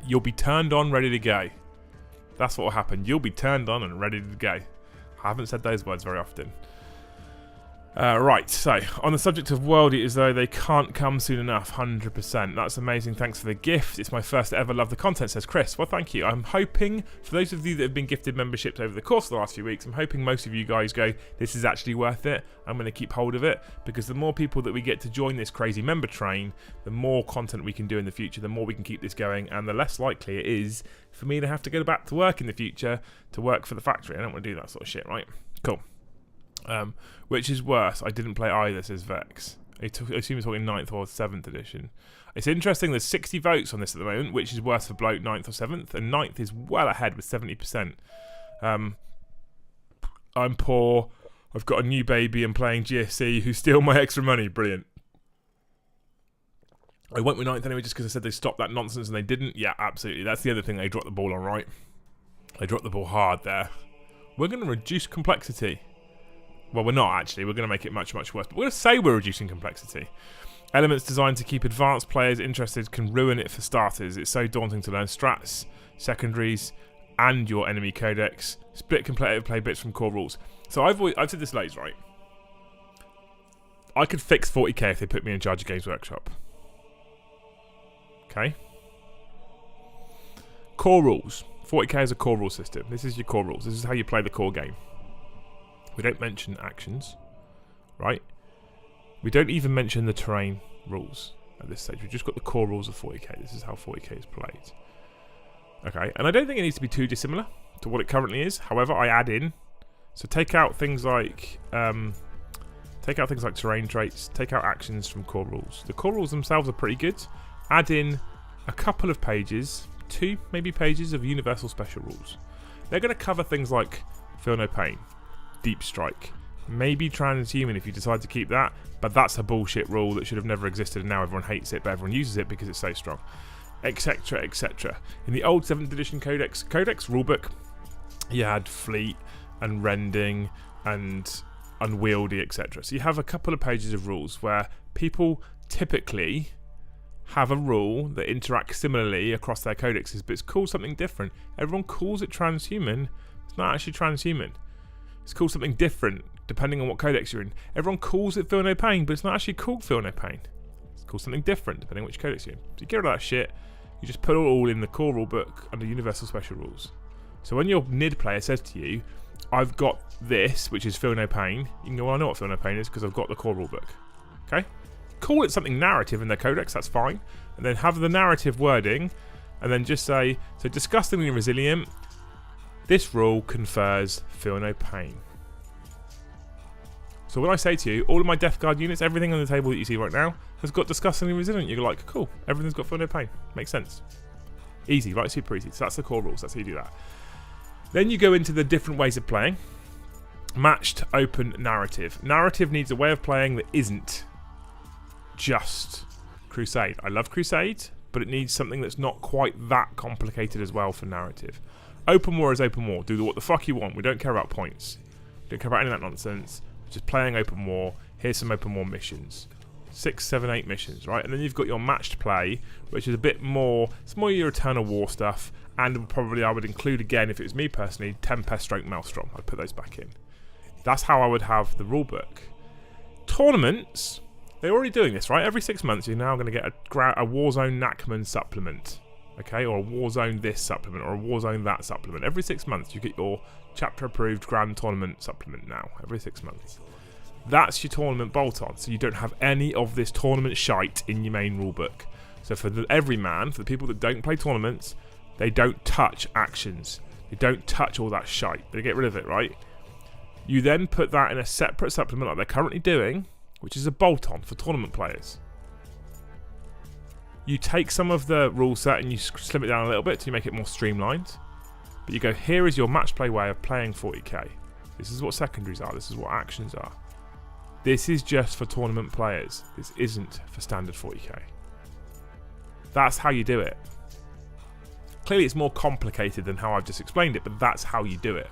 You'll be turned on, ready to go. That's what will happen. You'll be turned on and ready to go. I haven't said those words very often. Right, so on the subject of World Eaters though, they can't come soon enough, 100%. That's amazing, thanks for the gift. It's my first ever love the content, says Chris. Well, thank you. I'm hoping, for those of you that have been gifted memberships over the course of the last few weeks, I'm hoping most of you guys go, this is actually worth it. I'm going to keep hold of it, because the more people that we get to join this crazy member train, the more content we can do in the future, the more we can keep this going, and the less likely it is for me to have to go back to work in the future to work for the factory. I don't want to do that sort of shit, right? Cool. Which is worse? I didn't play either, says Vex. I assume he's talking 9th or 7th edition. It's interesting, there's 60 votes on this at the moment, which is worse for bloke 9th or 7th, and 9th is well ahead with 70%. I'm poor. I've got a new baby and playing GSC who steal my extra money. Brilliant. I went with 9th anyway just because I said they stopped that nonsense and they didn't. Yeah, absolutely. That's the other thing they dropped the ball on, right? They dropped the ball hard there. We're going to reduce complexity. Well, we're not actually. We're going to make it much, much worse. But we're going to say we're reducing complexity. Elements designed to keep advanced players interested can ruin it for starters. It's so daunting to learn strats, secondaries, and your enemy codex. Split competitive play bits from core rules. So I've said this loads, right? I could fix 40k if they put me in charge of Games Workshop. Okay. Core rules. 40k is a core rule system. This is your core rules. This is how you play the core game. We don't mention actions, right? We don't even mention the terrain rules at this stage. We've just got the core rules of 40k. This is how 40k is played. Okay, and I don't think it needs to be too dissimilar to what it currently is. However, I add in. So take out things like terrain traits. Take out actions from core rules. The core rules themselves are pretty good. Add in a couple of pages, 2 maybe pages of universal special rules. They're going to cover things like Feel No Pain, Deep Strike, maybe Transhuman if you decide to keep that, but that's a bullshit rule that should have never existed and now everyone hates it, but everyone uses it because it's so strong, etc, etc. In the old 7th edition codex rulebook, you had Fleet and Rending and Unwieldy, etc. So you have a couple of pages of rules where people typically have a rule that interacts similarly across their codexes, but it's called something different. Everyone calls it transhuman. It's not actually transhuman. It's called something different depending on what codex you're in. Everyone calls it Feel No Pain, but it's not actually called Feel No Pain. It's called something different depending on which codex you're in. So you get rid of that shit. You just put it all in the core rulebook under Universal Special Rules. So when your NID player says to you, I've got this, which is Feel No Pain, you can go, well, I know what Feel No Pain is because I've got the core rulebook. Okay? Call it something narrative in their codex, that's fine. And then have the narrative wording, and then just say, so disgustingly resilient, this rule confers Feel No Pain. So when I say to you, all of my Death Guard units, everything on the table that you see right now, has got disgustingly resilient, you're like, cool, everything's got Feel No Pain. Makes sense. Easy, right? Super easy. So that's the core rules, that's how you do that. Then you go into the different ways of playing. Matched open narrative. Narrative needs a way of playing that isn't just Crusade. I love Crusade, but it needs something that's not quite that complicated as well for narrative. Open war is open war. Do what the fuck you want. We don't care about points. We don't care about any of that nonsense. We're just playing open war. Here's some open war missions. 6, 7, 8 missions, right? And then you've got your matched play, which is a bit more, it's more your Eternal War stuff, and probably I would include again, if it was me personally, Tempest stroke Maelstrom. I'd put those back in. That's how I would have the rulebook. Tournaments, they're already doing this, right? Every 6 months you're now going to get a Warzone Nachman supplement, okay? Or a Warzone this supplement, or a Warzone that supplement. Every 6 months you get your chapter approved grand tournament supplement now, every 6 months. That's your tournament bolt-on, so you don't have any of this tournament shite in your main rulebook. So for every man, for the people that don't play tournaments, they don't touch actions. They don't touch all that shite. They get rid of it, right? You then put that in a separate supplement like they're currently doing, which is a bolt-on for tournament players. You take some of the rule set and you slim it down a little bit to make it more streamlined. But you go, here is your match play way of playing 40k. This is what secondaries are. This is what actions are. This is just for tournament players. This isn't for standard 40k. That's how you do it. Clearly it's more complicated than how I've just explained it, but that's how you do it.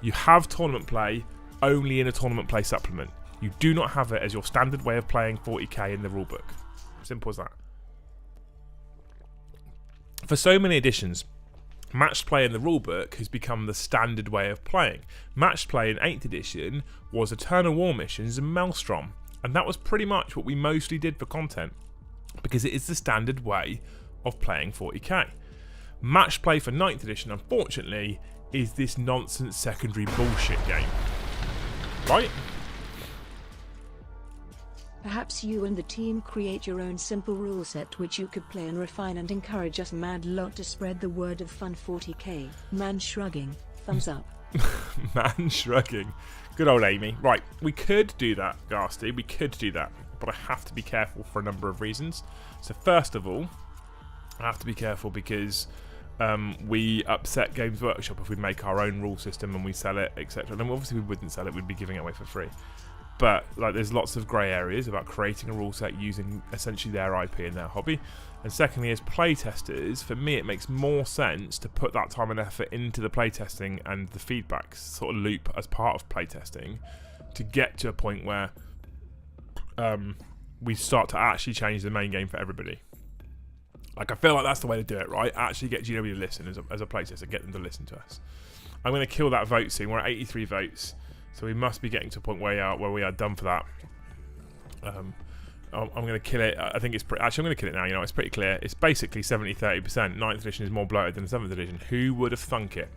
You have tournament play only in a tournament play supplement. You do not have it as your standard way of playing 40k in the rulebook. Simple as that. For so many editions, match play in the rulebook has become the standard way of playing. Match play in 8th edition was Eternal War missions and Maelstrom, and that was pretty much what we mostly did for content, because it is the standard way of playing 40k. Match play for 9th edition, unfortunately, is this nonsense secondary bullshit game. Right? Perhaps you and the team create your own simple rule set which you could play and refine and encourage us mad lot to spread the word of fun 40k. Man shrugging. Thumbs up. Man shrugging. Good old Amy. Right, we could do that, Ghasty. We could do that. But I have to be careful for a number of reasons. So first of all, I have to be careful because we upset Games Workshop if we make our own rule system and we sell it, etc. And obviously we wouldn't sell it, we'd be giving it away for free. But like, there's lots of grey areas about creating a rule set using essentially their IP and their hobby. And secondly, as playtesters, for me it makes more sense to put that time and effort into the playtesting and the feedback sort of loop as part of playtesting to get to a point where we start to actually change the main game for everybody. Like, I feel like that's the way to do it, right? Actually get GW to listen as a playtester, get them to listen to us. I'm going to kill that vote soon. We're at 83 votes, so we must be getting to a point where we are done for that. I'm going to kill it. I think it's actually, I'm going to kill it now. You know, it's pretty clear. It's basically 70-30%. 9th edition is more bloated than 7th edition. Who would have thunk it?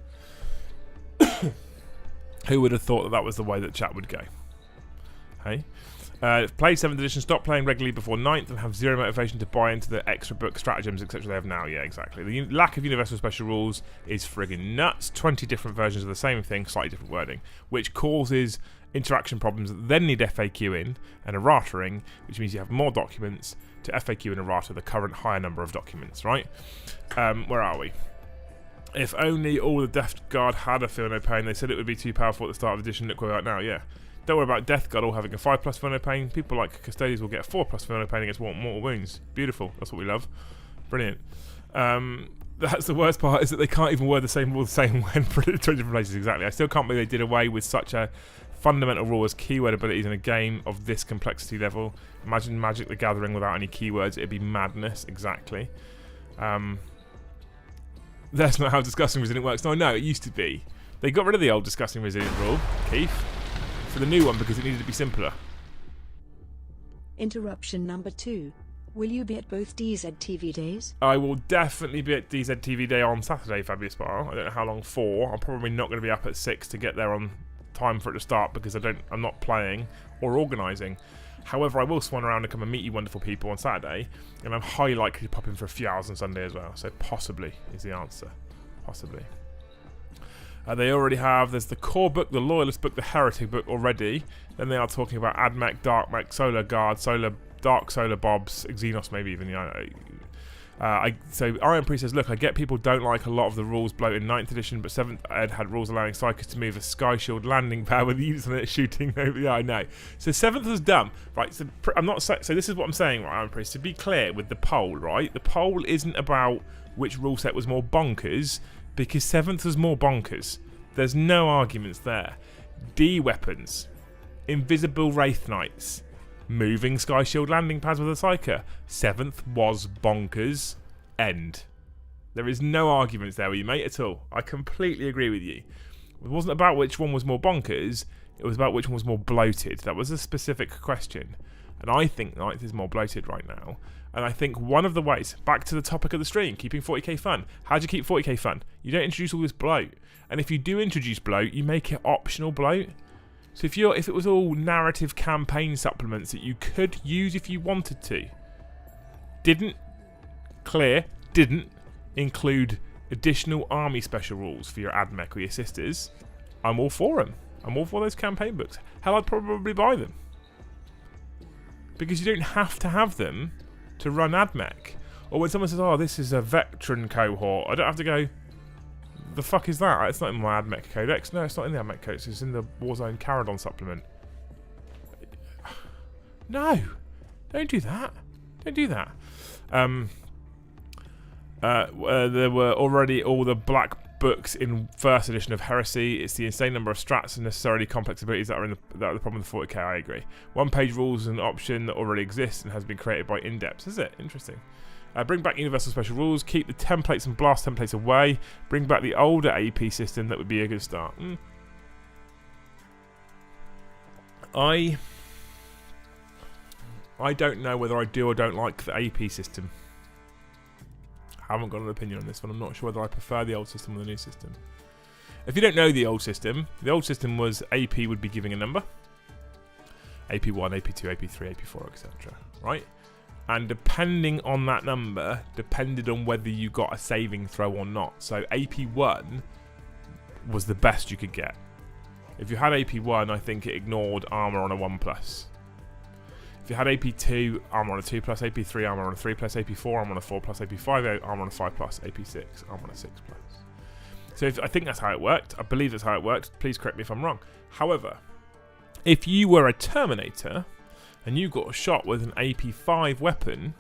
Who would have thought that was the way that chat would go? Hey? Play 7th edition, stop playing regularly before 9th, and have zero motivation to buy into the extra book stratagems, etc. they have now. Yeah, exactly. The lack of universal special rules is friggin' nuts. 20 different versions of the same thing, slightly different wording, which causes interaction problems that then need FAQing and erratering, which means you have more documents to FAQ and errata the current higher number of documents, right? Where are we? If only all the Death Guard had a Feel No Pain. They said it would be too powerful at the start of the edition. Look where we're at now, yeah. Don't worry about Death Guard all having a 5+ Feel No Pain. People like Custodians will get a 4+ Feel No Pain against mortal wounds. Beautiful. That's what we love. Brilliant. That's the worst part, is that they can't even word the same rule the same when put it in 20 different places. Exactly. I still can't believe they did away with such a fundamental rule as keyword abilities in a game of this complexity level. Imagine Magic the Gathering without any keywords. It'd be madness. Exactly. That's not how Discussing Resilient works. No, I know, it used to be. They got rid of the old Discussing Resilient rule, Keith, for the new one because it needed to be simpler. Interruption number 2. Will you be at both DZTV days? I will definitely be at DZTV Day on Saturday, Fabius Bar. I don't know how long for. I'm probably not going to be up at 6 to get there on time for it to start because I'm not playing or organising. However, I will swan around and come and meet you wonderful people on Saturday, and I'm highly likely to pop in for a few hours on Sunday as well. So possibly is the answer. Possibly. They already have, there's the core book, the Loyalist book, the Heretic book already. Then they are talking about AdMech, DarkMech, Solar Guard, Dark Solar Bobs, Xenos maybe even. So Iron Priest says, look, I get people don't like a lot of the rules bloated in 9th edition, but 7th ed had rules allowing Psychers to move a Sky Shield landing pad with the units on it shooting over. Yeah, I know. So 7th was dumb, right? So so this is what I'm saying, right, Iron Priest. To be clear with the poll, right? The poll isn't about which rule set was more bonkers, because 7th was more bonkers. There's no arguments there. D weapons, invisible Wraith Knights, moving Sky Shield landing pads with a Psyker. 7th was bonkers. End. There is no arguments there with you, mate, at all. I completely agree with you. It wasn't about which one was more bonkers, it was about which one was more bloated. That was a specific question. And I think 9th is more bloated right now. And I think one of the ways, back to the topic of the stream, keeping 40k fun. How do you keep 40k fun? You don't introduce all this bloat. And if you do introduce bloat, you make it optional bloat. So if it was all narrative campaign supplements that you could use if you wanted to, didn't include additional army special rules for your AdMech or your sisters, I'm all for them. I'm all for those campaign books. Hell, I'd probably buy them. Because you don't have to have them to run AdMech. Or when someone says, oh, this is a veteran cohort, I don't have to go, the fuck is that? It's not in my AdMech codex. No, it's not in the AdMech codex. It's in the Warzone Caradon supplement. No, don't do that. Don't do that. There were already all the black books in first edition of Heresy. It's the insane number of strats and necessarily complex abilities that are the problem with 40k. I agree. One-page rules is an option that already exists and has been created by In-Depth. Is it? Interesting. Bring back universal special rules. Keep the templates and blast templates away. Bring back the older AP system. That would be a good start. I don't know whether I do or don't like the AP system. I haven't got an opinion on this one. I'm not sure whether I prefer the old system or the new system. If you don't know the old system was AP would be giving a number. AP1, AP2, AP3, AP4, etc. Right? And depending on that number, depended on whether you got a saving throw or not. So AP1 was the best you could get. If you had AP1, I think it ignored armor on a 1+. If you had AP2 armor on a 2+, AP3 armor on a 3+, AP4 armor on a 4+, AP5 armor on a 5+, AP6 armor on a 6+. So I think that's how it worked. I believe that's how it worked. Please correct me if I'm wrong. However, if you were a Terminator and you got shot with an AP5 weapon,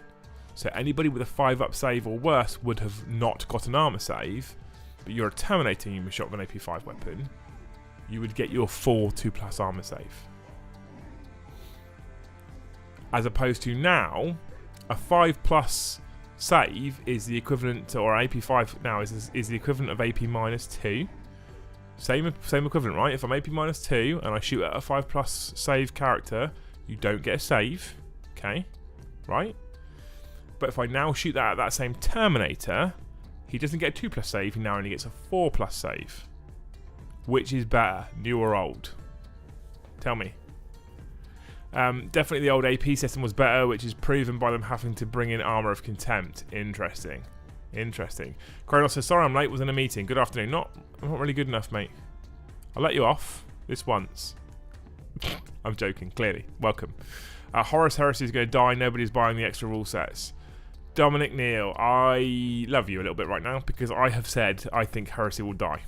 so anybody with a 5-up save or worse would have not got an armor save, but you're a Terminator and you were shot with an AP5 weapon, you would get your full 2+ armor save. As opposed to now, a 5+ save is the equivalent to, or AP5 now is the equivalent of AP -2. Same equivalent, right? If I'm AP -2 and I shoot at a 5+ save character, you don't get a save, okay, right? But if I now shoot that at that same Terminator, he doesn't get a 2+ save, he now only gets a 4+ save. Which is better, new or old? Tell me. Definitely the old AP system was better, which is proven by them having to bring in Armour of Contempt. Interesting. Kronos says, sorry I'm late, was in a meeting. Good afternoon. I'm not really good enough, mate. I'll let you off this once. I'm joking, clearly. Welcome. Horus Heresy is going to die. Nobody's buying the extra rule sets. Dominic Neal, I love you a little bit right now because I have said I think Heresy will die.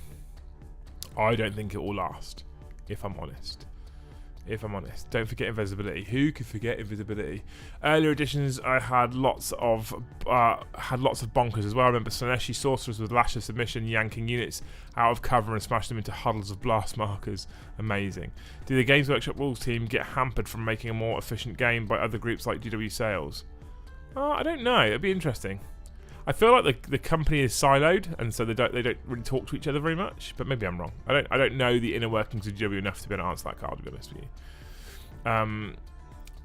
I don't think it will last, if I'm honest. Don't forget invisibility. Who could forget invisibility? Earlier editions, I had lots of bonkers as well. I remember Slaneshi sorcerers with lash of submission, yanking units out of cover and smashing them into huddles of blast markers. Amazing. Do the Games Workshop rules team get hampered from making a more efficient game by other groups like GW Sales? I don't know. It'd be interesting. I feel like the company is siloed, and so they don't really talk to each other very much. But maybe I'm wrong. I don't know the inner workings of GW enough to be able to answer that card, to be honest with you.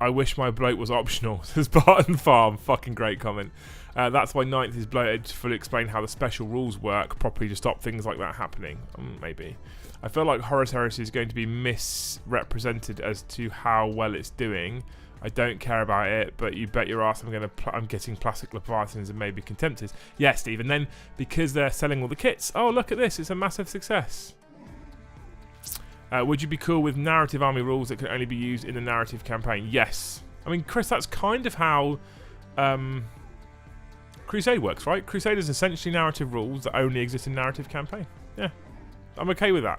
I wish my bloat was optional, says Barton Farm. Fucking great comment. That's why 9th is bloated, to fully explain how the special rules work properly to stop things like that happening. Maybe. I feel like Horus Heresy is going to be misrepresented as to how well it's doing. I don't care about it, but you bet your ass I'm getting plastic Leviathans and maybe Contemptors. Yeah, Steve, and then because they're selling all the kits, oh, look at this, it's a massive success. Would you be cool with narrative army rules that can only be used in the narrative campaign? Yes. I mean, Chris, that's kind of how Crusade works, right? Crusade is essentially narrative rules that only exist in narrative campaign. Yeah, I'm okay with that.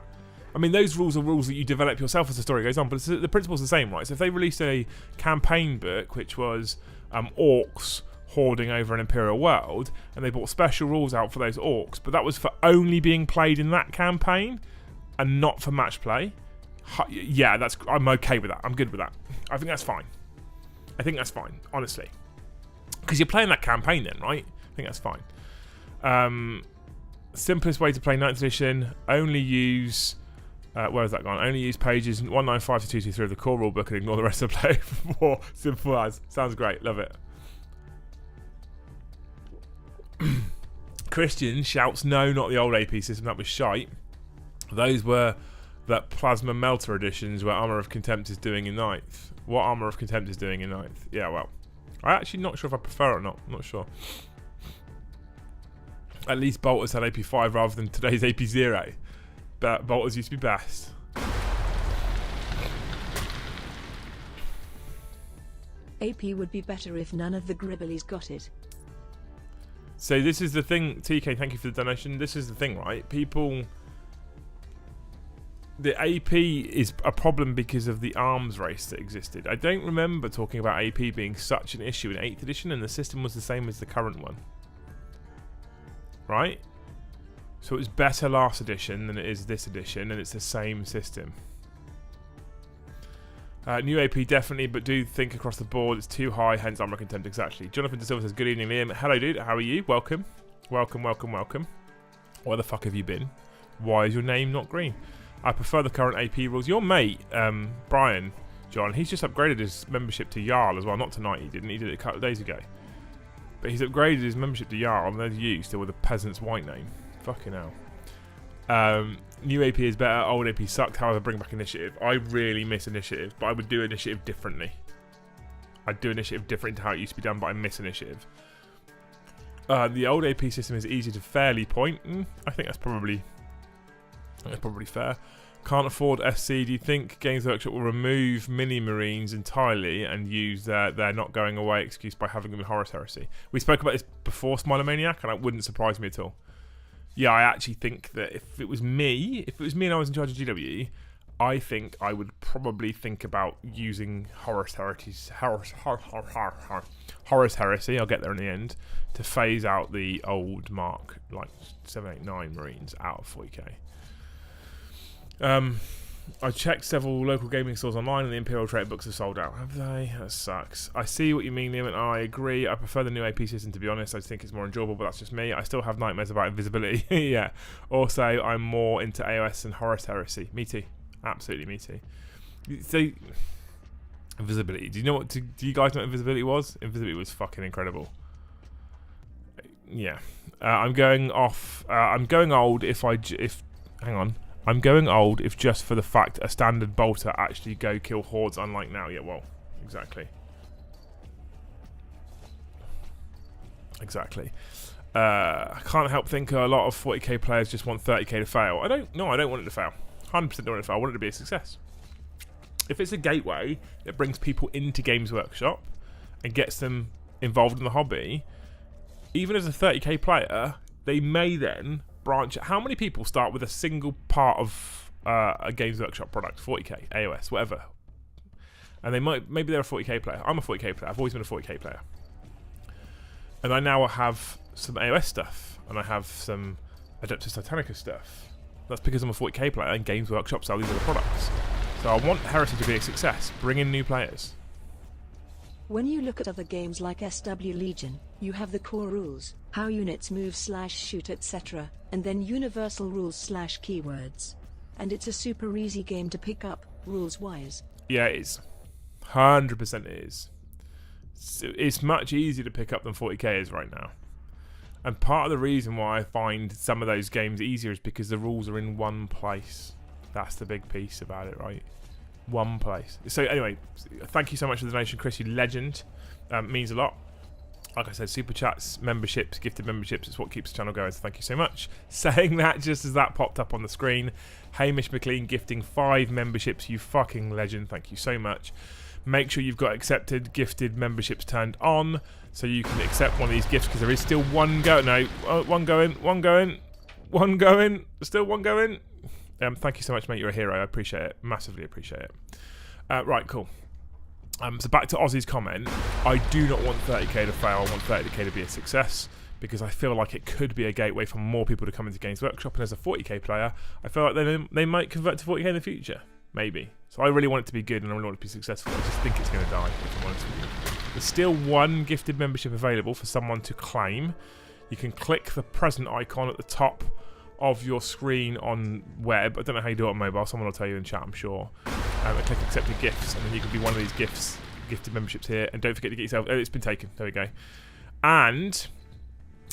I mean, those rules are rules that you develop yourself as the story goes on, but the principle's the same, right? So if they released a campaign book, which was orcs hoarding over an Imperial world, and they brought special rules out for those orcs, but that was for only being played in that campaign and not for match play, yeah, I'm okay with that. I'm good with that. I think that's fine. Honestly. Because you're playing that campaign then, right? I think that's fine. Simplest way to play 9th edition, only use... where has that gone? Only use pages 195 to 223 of the core rulebook and ignore the rest of the play. More simple as. Sounds great. Love it. Christian shouts, no, not the old AP system. That was shite. Those were that Plasma Melter editions where Armour of Contempt is doing in 9th. What Armour of Contempt is doing in 9th? Yeah, well. I'm actually not sure if I prefer it or not. I'm not sure. At least Bolters had AP5 rather than today's AP0. But Bolters used to be best. AP would be better if none of the Gribblies got it. So this is the thing, TK, thank you for the donation. This is the thing, right? The AP is a problem because of the arms race that existed. I don't remember talking about AP being such an issue in 8th edition, and the system was the same as the current one. Right? So it was better last edition than it is this edition, and it's the same system. New AP definitely, but do think across the board it's too high, hence Armour Contempt, exactly. Jonathan De Silva says, good evening, Liam. Hello, dude. How are you? Welcome. Welcome. Where the fuck have you been? Why is your name not green? I prefer the current AP rules. Your mate, Brian, John, he's just upgraded his membership to Jarl as well. Not tonight, he didn't. He did it a couple of days ago. But he's upgraded his membership to Jarl, and there's you still with a peasant's white name. Fucking hell. New AP is better. Old AP sucked. However, bring back initiative. I really miss initiative, but I would do initiative differently. I'd do initiative different to how it used to be done, but I miss initiative. The old AP system is easy to fairly point. I think that's probably fair. Can't afford SC. Do you think Games Workshop will remove mini marines entirely and use their not going away excuse by having them in Horus Heresy? We spoke about this before Smilomaniac, and it wouldn't surprise me at all. Yeah, I actually think that if it was me and I was in charge of GW, I think I would probably think about using Horus Heresy. I'll get there in the end, to phase out the old Mark like 789 Marines out of 40k. I checked several local gaming stores online and the Imperial Trait books have sold out. Have they? That sucks. I see what you mean, Liam, and I agree. I prefer the new AP system, to be honest. I just think it's more enjoyable, but that's just me. I still have nightmares about invisibility. Yeah. Also, I'm more into AOS and Horus Heresy. Me too. Absolutely me too. So, invisibility. Do you know what? Do you guys know what invisibility was? Invisibility was fucking incredible. Yeah. I'm going off. I'm going old if hang on. I'm going old if just for the fact a standard bolter actually go kill hordes, unlike now. Yeah, well, exactly. Exactly. I can't help think a lot of 40k players just want 30k to fail. I don't want it to fail. 100% don't want it to fail. I want it to be a success. If it's a gateway that brings people into Games Workshop and gets them involved in the hobby, even as a 30k player, they may then branch. How many people start with a single part of a Games Workshop product? 40k, AOS, whatever. And maybe they're a 40k player. I'm a 40k player. I've always been a 40k player. And I now have some AOS stuff, and I have some Adeptus Titanicus stuff. That's because I'm a 40k player, and Games Workshop sell these other products. So I want Heresy to be a success. Bring in new players. When you look at other games like SW Legion, you have the core rules, how units move / shoot etc., and then universal rules / keywords. And it's a super easy game to pick up, rules-wise. Yeah, it is. 100% it is. It's much easier to pick up than 40k is right now. And part of the reason why I find some of those games easier is because the rules are in one place. That's the big piece about it, right? One place. So anyway, thank you so much for the donation, Chris. You legend. Means a lot. Like I said, super chats, memberships, gifted memberships, it's what keeps the channel going, so thank you so much. Saying that just as that popped up on the screen, Hamish McLean gifting 5 memberships, you fucking legend, thank you so much. Make sure you've got accepted gifted memberships turned on so you can accept one of these gifts, because there is still one going. No, one going, still one going. Thank you so much, mate, you're a hero, I appreciate it, massively appreciate it. Right, cool. So back to Ozzy's comment, I do not want 30k to fail, I want 30k to be a success, because I feel like it could be a gateway for more people to come into Games Workshop, and as a 40k player, I feel like they might convert to 40k in the future, maybe. So I really want it to be good, and I really want it to be successful. I just think it's going to die, if I'm honest with you. There's still one gifted membership available for someone to claim. You can click the present icon at the top of your screen on web. I don't know how you do it on mobile, someone will tell you in chat, I'm sure. And click accepted gifts, and then you can be one of these gifted memberships here. And don't forget to get yourself. Oh, it's been taken. There we go. And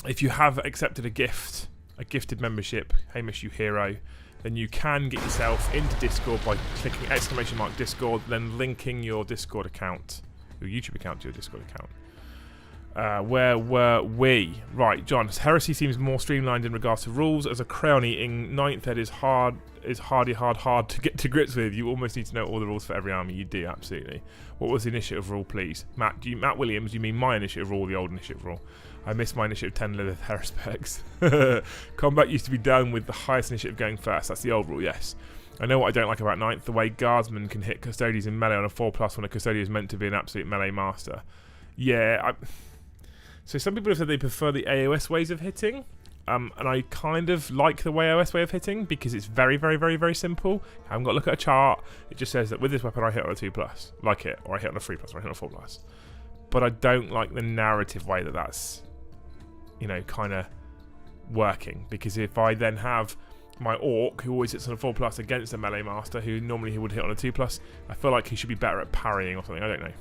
if you have accepted a gifted membership, Hamish, you hero, then you can get yourself into Discord by clicking !Discord, then linking your Discord account, your YouTube account to your Discord account. Where were we? Right, John. Heresy seems more streamlined in regards to rules. As a crayon eating 9th ed is hard to get to grips with. You almost need to know all the rules for every army. You do, absolutely. What was the initiative rule, please? Matt Williams, you mean my initiative rule or the old initiative rule? I missed my initiative 10 Lilith Herespecs. Combat used to be done with the highest initiative going first. That's the old rule, yes. I know what I don't like about 9th, the way guardsmen can hit custodians in melee on a 4+ when a custodian is meant to be an absolute melee master. Yeah, so some people have said they prefer the AOS ways of hitting, and I kind of like the AOS way of hitting because it's very, very, very, very simple. I haven't got to look at a chart. It just says that with this weapon I hit on a 2+, like it, or I hit on a 3+, or I hit on a 4+. But I don't like the narrative way that that's, you know, kind of working, because if I then have my orc who always hits on a 4+ against a melee master who normally he would hit on a 2+, I feel like he should be better at parrying or something. I don't know.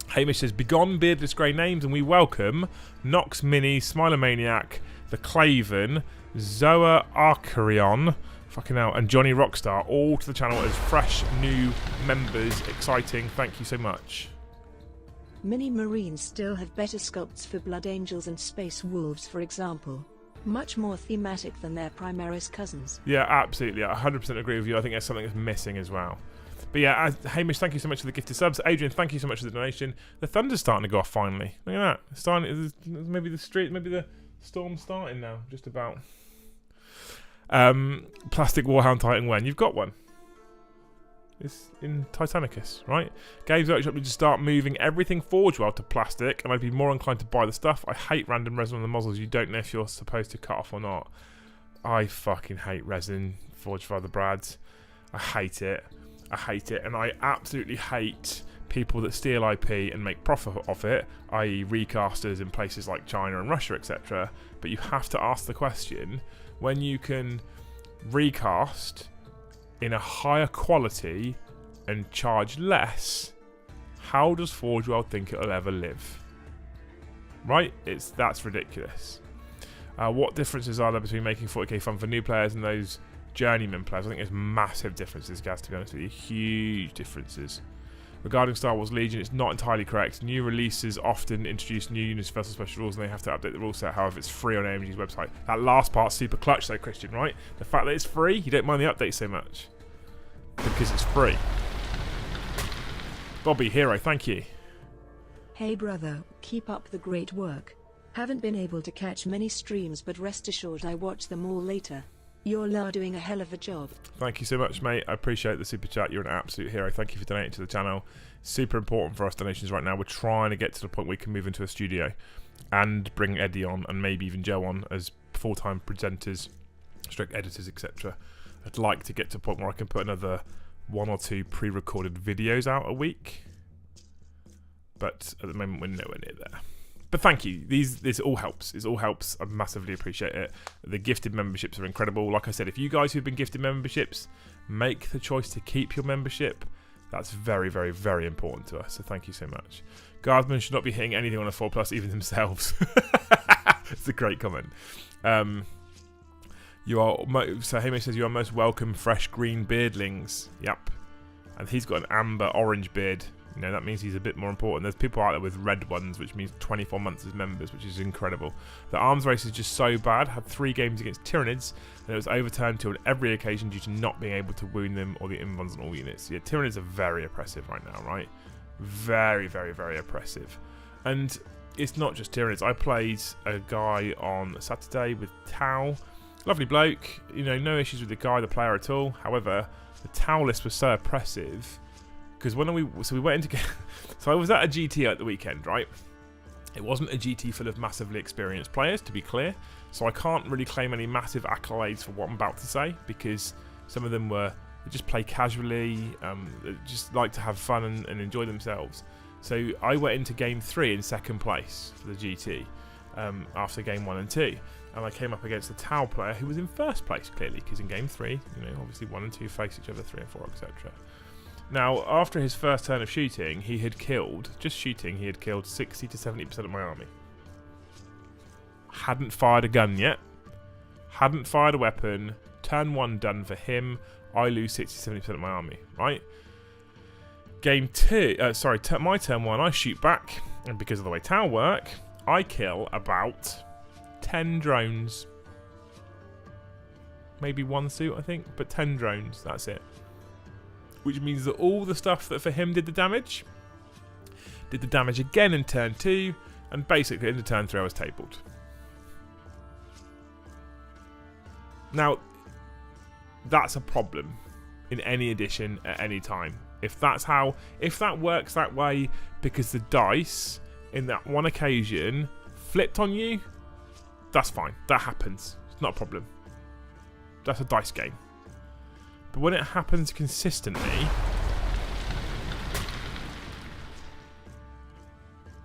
Hamish says, begone beardless grey names, and we welcome Nox Mini, Smilomaniac, The Claven, Zoa Arcarion, fucking hell, and Johnny Rockstar, all to the channel as fresh new members. Exciting, thank you so much. Mini Marines still have better sculpts for Blood Angels and Space Wolves, for example. Much more thematic than their Primaris cousins. Yeah, absolutely. I 100% agree with you. I think that's something that's missing as well. But yeah, Hamish, thank you so much for the gifted subs. Adrian, thank you so much for the donation. The thunder's starting to go off finally. Look at that. It's starting. Maybe the storm's starting now. Just about. Plastic Warhound Titan when? You've got one. It's in Titanicus, right? Games Workshop need to start moving everything Forge World to plastic, and I'd be more inclined to buy the stuff. I hate random resin on the muzzles. You don't know if you're supposed to cut off or not. I fucking hate resin, Forge World the Brads. I hate it. I hate it, and I absolutely hate people that steal IP and make profit off it, i.e. recasters in places like China and Russia, etc. But you have to ask the question, when you can recast in a higher quality and charge less, how does Forge World think it'll ever live? Right? That's ridiculous. What differences are there between making 40k fun for new players and those journeyman players? I think there's massive differences, guys, to be honest with you. Huge differences. Regarding Star Wars Legion, it's not entirely correct. New releases often introduce new Universal Special rules and they have to update the rule set. However, it's free on AMG's website. That last part's super clutch though, Christian, right? The fact that it's free, you don't mind the update so much. Because it's free. Bobby, hero, thank you. Hey brother, keep up the great work. Haven't been able to catch many streams, but rest assured I watch them all later. You're doing a hell of a job. Thank you so much, mate. I appreciate the super chat. You're an absolute hero. Thank you for donating to the channel. Super important for us donations right now. We're trying to get to the point where we can move into a studio and bring Eddie on and maybe even Joe on as full-time presenters, strict editors, etc. I'd like to get to a point where I can put another 1 or 2 pre-recorded videos out a week. But at the moment, we're nowhere near there. But thank you. This all helps. It all helps. I massively appreciate it. The gifted memberships are incredible. Like I said, if you guys who've been gifted memberships make the choice to keep your membership, that's very, very, very important to us. So thank you so much. Guardsmen should not be hitting anything on a 4+, even themselves. It's a great comment. So Hamish says you are most welcome, fresh green beardlings. Yep. And he's got an amber orange beard. You know, that means he's a bit more important. There's people out there with red ones, which means 24 months as members, which is incredible. The arms race is just so bad. Had 3 games against Tyranids, and it was overturned to on every occasion due to not being able to wound them or the invons on all units. Yeah, Tyranids are very oppressive right now, right? Very, very, very oppressive. And it's not just Tyranids. I played a guy on Saturday with Tau. Lovely bloke. You know, no issues with the guy, the player at all. However, the Tau list was so oppressive. Because when we went into so I was at a GT at the weekend, right? It wasn't a GT full of massively experienced players, to be clear. So I can't really claim any massive accolades for what I'm about to say, because some of them they just play casually, they just like to have fun and enjoy themselves. So I went into game 3 in 2nd place for the GT after game 1 and 2. And I came up against a Tau player who was in 1st place, clearly, because in game 3, you know, obviously 1 and 2 face each other, 3 and 4, etc. Now, after his first turn of shooting, he had killed 60 to 70% of my army. Hadn't fired a gun yet. Hadn't fired a weapon. Turn 1 done for him. I lose 60 to 70% of my army, right? Game 2, my turn 1, I shoot back. And because of the way Tau work, I kill about 10 drones. Maybe 1 suit, I think, but 10 drones, that's it. Which means that all the stuff that for him did the damage again in turn 2, and basically into turn 3 I was tabled. Now, that's a problem in any edition at any time. If that works that way because the dice in that one occasion flipped on you, that's fine. That happens. It's not a problem. That's a dice game. But when it happens consistently...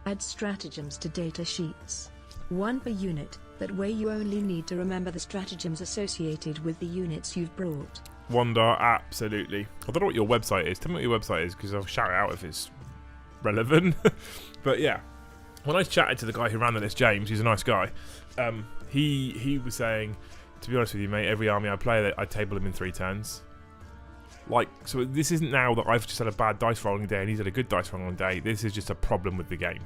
Add stratagems to data sheets. 1 per unit, that way you only need to remember the stratagems associated with the units you've brought. Wanda, absolutely. I don't know what your website is. Tell me what your website is, because I'll shout it out if it's relevant. But yeah, when I chatted to the guy who ran the list, James, he's a nice guy, he was saying, to be honest with you, mate, every army I play, I table him in 3 turns. Like, so this isn't now that I've just had a bad dice rolling day and he's had a good dice rolling day. This is just a problem with the game.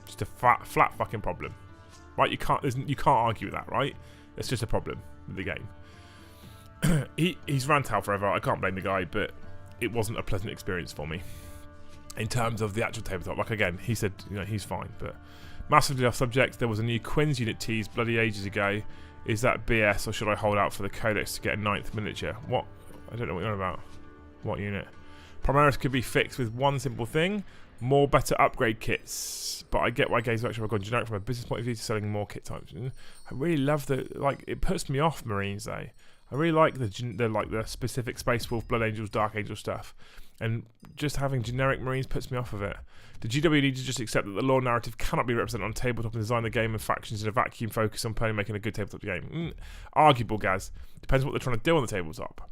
Just a flat fucking problem. Right? You can't argue with that, right? It's just a problem with the game. He's rant out forever. I can't blame the guy, but it wasn't a pleasant experience for me in terms of the actual tabletop. Like, again, he said, he's fine, but massively off subject. There was a new Quinn's unit teased bloody ages ago. Is that BS, or should I hold out for the codex to get a 9th miniature? What? I don't know what you're on about. What unit? Primaris could be fixed with one simple thing: more better upgrade kits. But I get why Games Workshop have gone generic from a business point of view to selling more kit types. I really love it puts me off Marines though. I really like the specific Space Wolf, Blood Angels, Dark Angel stuff, and just having generic Marines puts me off of it. The GW need to just accept that the lore narrative cannot be represented on tabletop and design the game and factions in a vacuum, focus on playing making a good tabletop game. Arguable, Gaz. Depends what they're trying to do on the tabletop.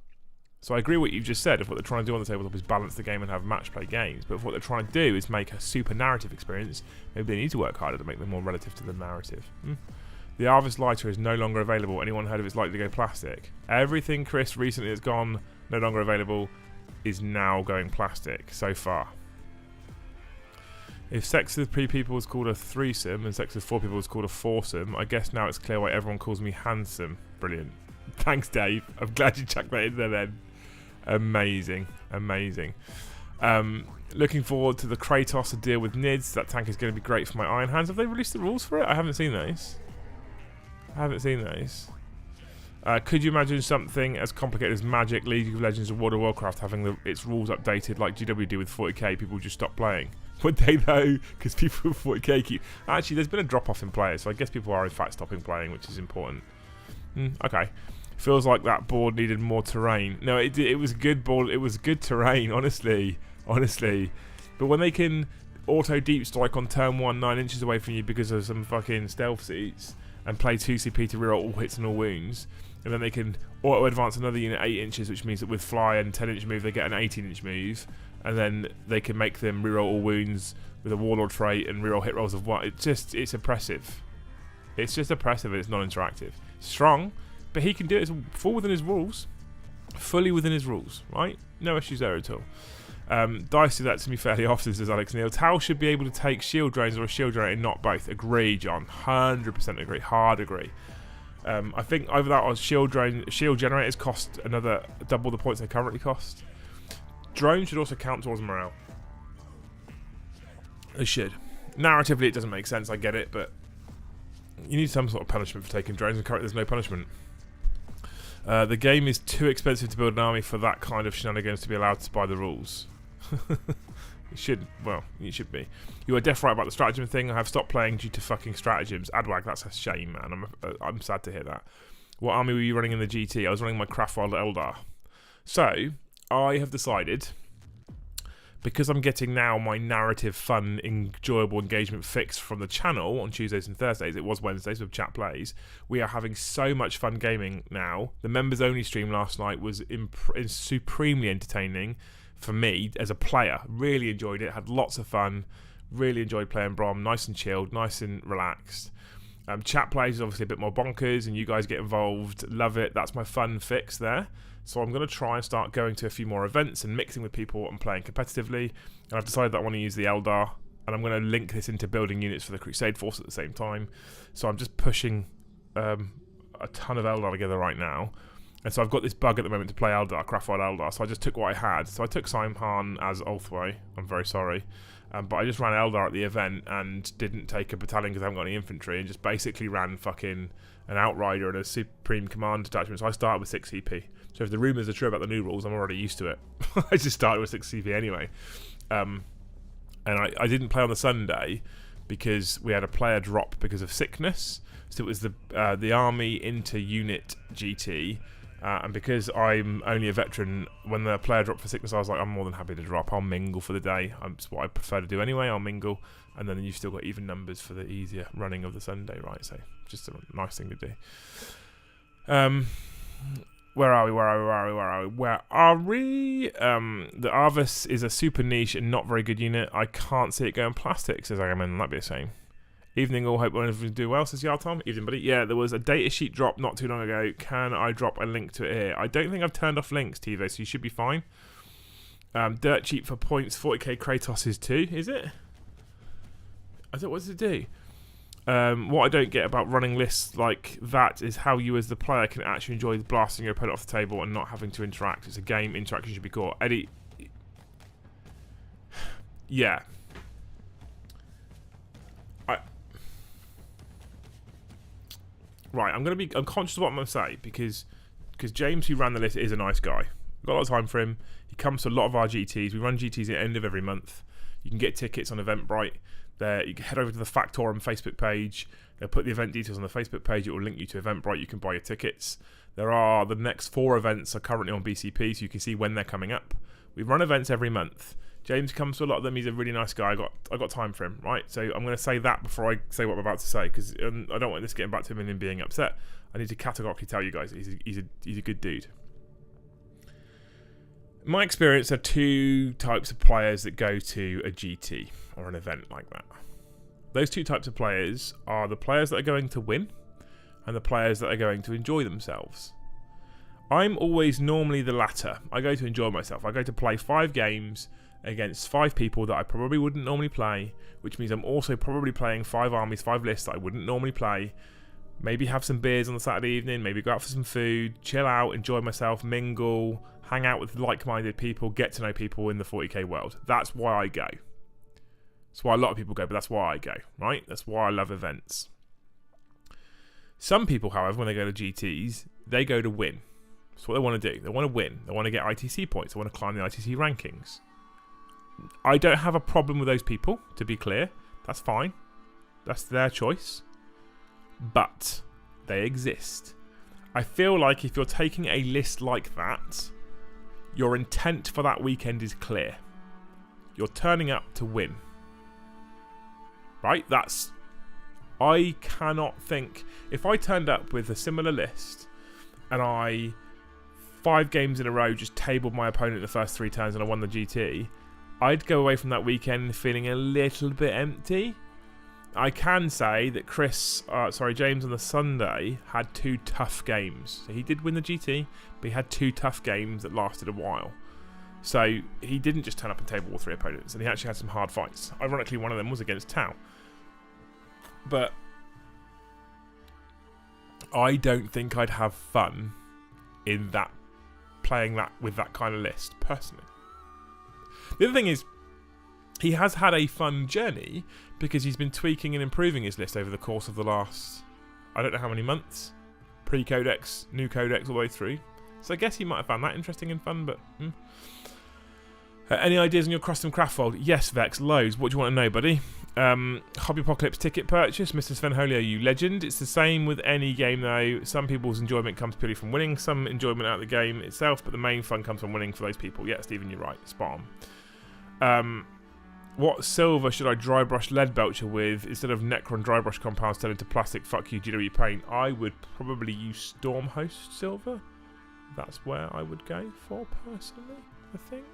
So I agree with what you've just said. If what they're trying to do on the tabletop is balance the game and have match play games, but if what they're trying to do is make a super narrative experience, maybe they need to work harder to make them more relative to the narrative. The Arvis lighter is no longer available. Anyone heard of it's likely to go plastic? Everything Chris recently has gone no longer available is now going plastic so far. If sex with 3 people was called a threesome and sex with 4 people was called a foursome, I guess now it's clear why everyone calls me handsome. Brilliant. Thanks, Dave. I'm glad you chucked that in there then. Amazing. Looking forward to the Kratos to deal with Nids. That tank is going to be great for my Iron Hands. Have they released the rules for it? I haven't seen those. Could you imagine something as complicated as Magic, League of Legends, or World of Warcraft having its rules updated like GW do with 40k? People just stop playing. Would they though? Because people with 40k keep... Actually, there's been a drop-off in players, so I guess people are in fact stopping playing, which is important. Okay. Feels like that board needed more terrain. No, it was a good board. It was good terrain, honestly. But when they can auto deep strike on turn 1 9 inches away from you because of some fucking stealth seats and play 2 CP to reroll all hits and all wounds, and then they can auto advance another unit 8 inches, which means that with fly and 10-inch move they get an 18-inch move, and then they can make them reroll all wounds with a warlord trait and reroll hit rolls of 1. It's oppressive. It's just oppressive and it's non-interactive. Strong, but he can do it. It's fully within his rules, right? No issues there at all. Dice do that to me fairly often, says Alex Neil. Tau should be able to take shield drains or a shield generator, not both. Agree, John. 100% agree. Hard agree. I think over that on shield generators cost another double the points they currently cost. Drones should also count towards morale. They should. Narratively, it doesn't make sense. I get it, but you need some sort of punishment for taking drones, and currently there's no punishment. The game is too expensive to build an army for that kind of shenanigans to be allowed to buy the rules. You should be. You are deaf right about the stratagem thing. I have stopped playing due to fucking stratagems. Adwag, that's a shame, man. I'm sad to hear that. What army were you running in the GT? I was running my Craftwild Eldar. So, I have decided, because I'm getting now my narrative, fun, enjoyable engagement fix from the channel on Tuesdays and Thursdays. It was Wednesdays with Chat Plays. We are having so much fun gaming now. The members-only stream last night was supremely entertaining for me as a player. Really enjoyed it. Had lots of fun. Really enjoyed playing Brom. Nice and chilled. Nice and relaxed. Chat Plays is obviously a bit more bonkers, and you guys get involved. Love it. That's my fun fix there. So I'm going to try and start going to a few more events and mixing with people and playing competitively. And I've decided that I want to use the Eldar, and I'm going to link this into building units for the Crusade Force at the same time. So I'm just pushing a ton of Eldar together right now. And so I've got this bug at the moment to play Eldar, Craftwild Eldar. So I just took what I had. So I took Simhan as Ulthway. I'm very sorry. But I just ran Eldar at the event and didn't take a battalion because I haven't got any infantry, and just basically ran fucking an Outrider and a Supreme Command detachment. So I started with 6 CP. So if the rumours are true about the new rules, I'm already used to it. I just started with 6 CP anyway. And I didn't play on the Sunday because we had a player drop because of sickness. So it was the army into unit GT. And because I'm only a veteran, when the player dropped for sickness, I was like, I'm more than happy to drop. I'll mingle for the day. It's what I prefer to do anyway. I'll mingle. And then you've still got even numbers for the easier running of the Sunday, right? So just a nice thing to do. Where are we? The Arvis is a super niche and not very good unit. I can't see it going plastic, says Agamemnon. That'd be a shame. Evening, all hope one of you do well, says Yartom. Evening, buddy. Yeah, there was a data sheet drop not too long ago. Can I drop a link to it here? I don't think I've turned off links, TiVo, so you should be fine. Dirt cheap for points. 40k Kratos is too, is it? I thought, what does it do? What I don't get about running lists like that is how you as the player can actually enjoy blasting your opponent off the table and not having to interact. It's a game, interaction should be caught. Eddie... Yeah. Right, I'm conscious of what I'm going to say, because James, who ran the list, is a nice guy. I've got a lot of time for him. He comes to a lot of our GTs. We run GTs at the end of every month. You can get tickets on Eventbrite. There, you can head over to the Factorum Facebook page. They'll put the event details on the Facebook page. It will link you to Eventbrite. You can buy your tickets. The next 4 events are currently on BCP, so you can see when they're coming up. We run events every month. James comes to a lot of them. He's a really nice guy. I got time for him, right? So I'm going to say that before I say what I'm about to say, because I don't want this getting back to him and him being upset. I need to categorically tell you guys he's a good dude. In my experience, there are 2 types of players that go to a GT or an event like that. Those 2 types of players are the players that are going to win and the players that are going to enjoy themselves. I'm always normally the latter. I go to enjoy myself. I go to play 5 games against 5 people that I probably wouldn't normally play, which means I'm also probably playing 5 armies, 5 lists that I wouldn't normally play. Maybe have some beers on the Saturday evening, maybe go out for some food, chill out, enjoy myself, mingle, hang out with like-minded people, get to know people in the 40k world. That's why I go. That's why a lot of people go, but that's why I go, right? That's why I love events. Some people, however, when they go to GTs, they go to win. That's what they want to do. They want to win. They want to get ITC points. They want to climb the ITC rankings. I don't have a problem with those people, to be clear. That's fine. That's their choice. But they exist. I feel like if you're taking a list like that, your intent for that weekend is clear. You're turning up to win. Right? I cannot think... If I turned up with a similar list and I 5 games in a row just tabled my opponent in the first 3 turns and I won the GT, I'd go away from that weekend feeling a little bit empty. I can say that James on the Sunday had 2 tough games. So he did win the GT, but he had 2 tough games that lasted a while. So he didn't just turn up and table all 3 opponents, and he actually had some hard fights. Ironically, one of them was against Tau. But I don't think I'd have fun in that, playing that with that kind of list, personally. The other thing is, he has had a fun journey because he's been tweaking and improving his list over the course of the last, I don't know how many months, pre-codex, new codex, all the way through. So I guess he might have found that interesting and fun, but... any ideas on your custom craft fold? Yes, Vex, loads. What do you want to know, buddy? Hobby Apocalypse ticket purchase, Mr. Sven Holio, you legend. It's the same with any game, though. Some people's enjoyment comes purely from winning, some enjoyment out of the game itself, but the main fun comes from winning for those people. Yeah, Stephen, you're right. Spot on. What silver should I dry brush lead belcher with instead of Necron dry brush compounds turned into plastic? Fuck you, GW paint. I would probably use Stormhost silver. That's where I would go for, personally, I think.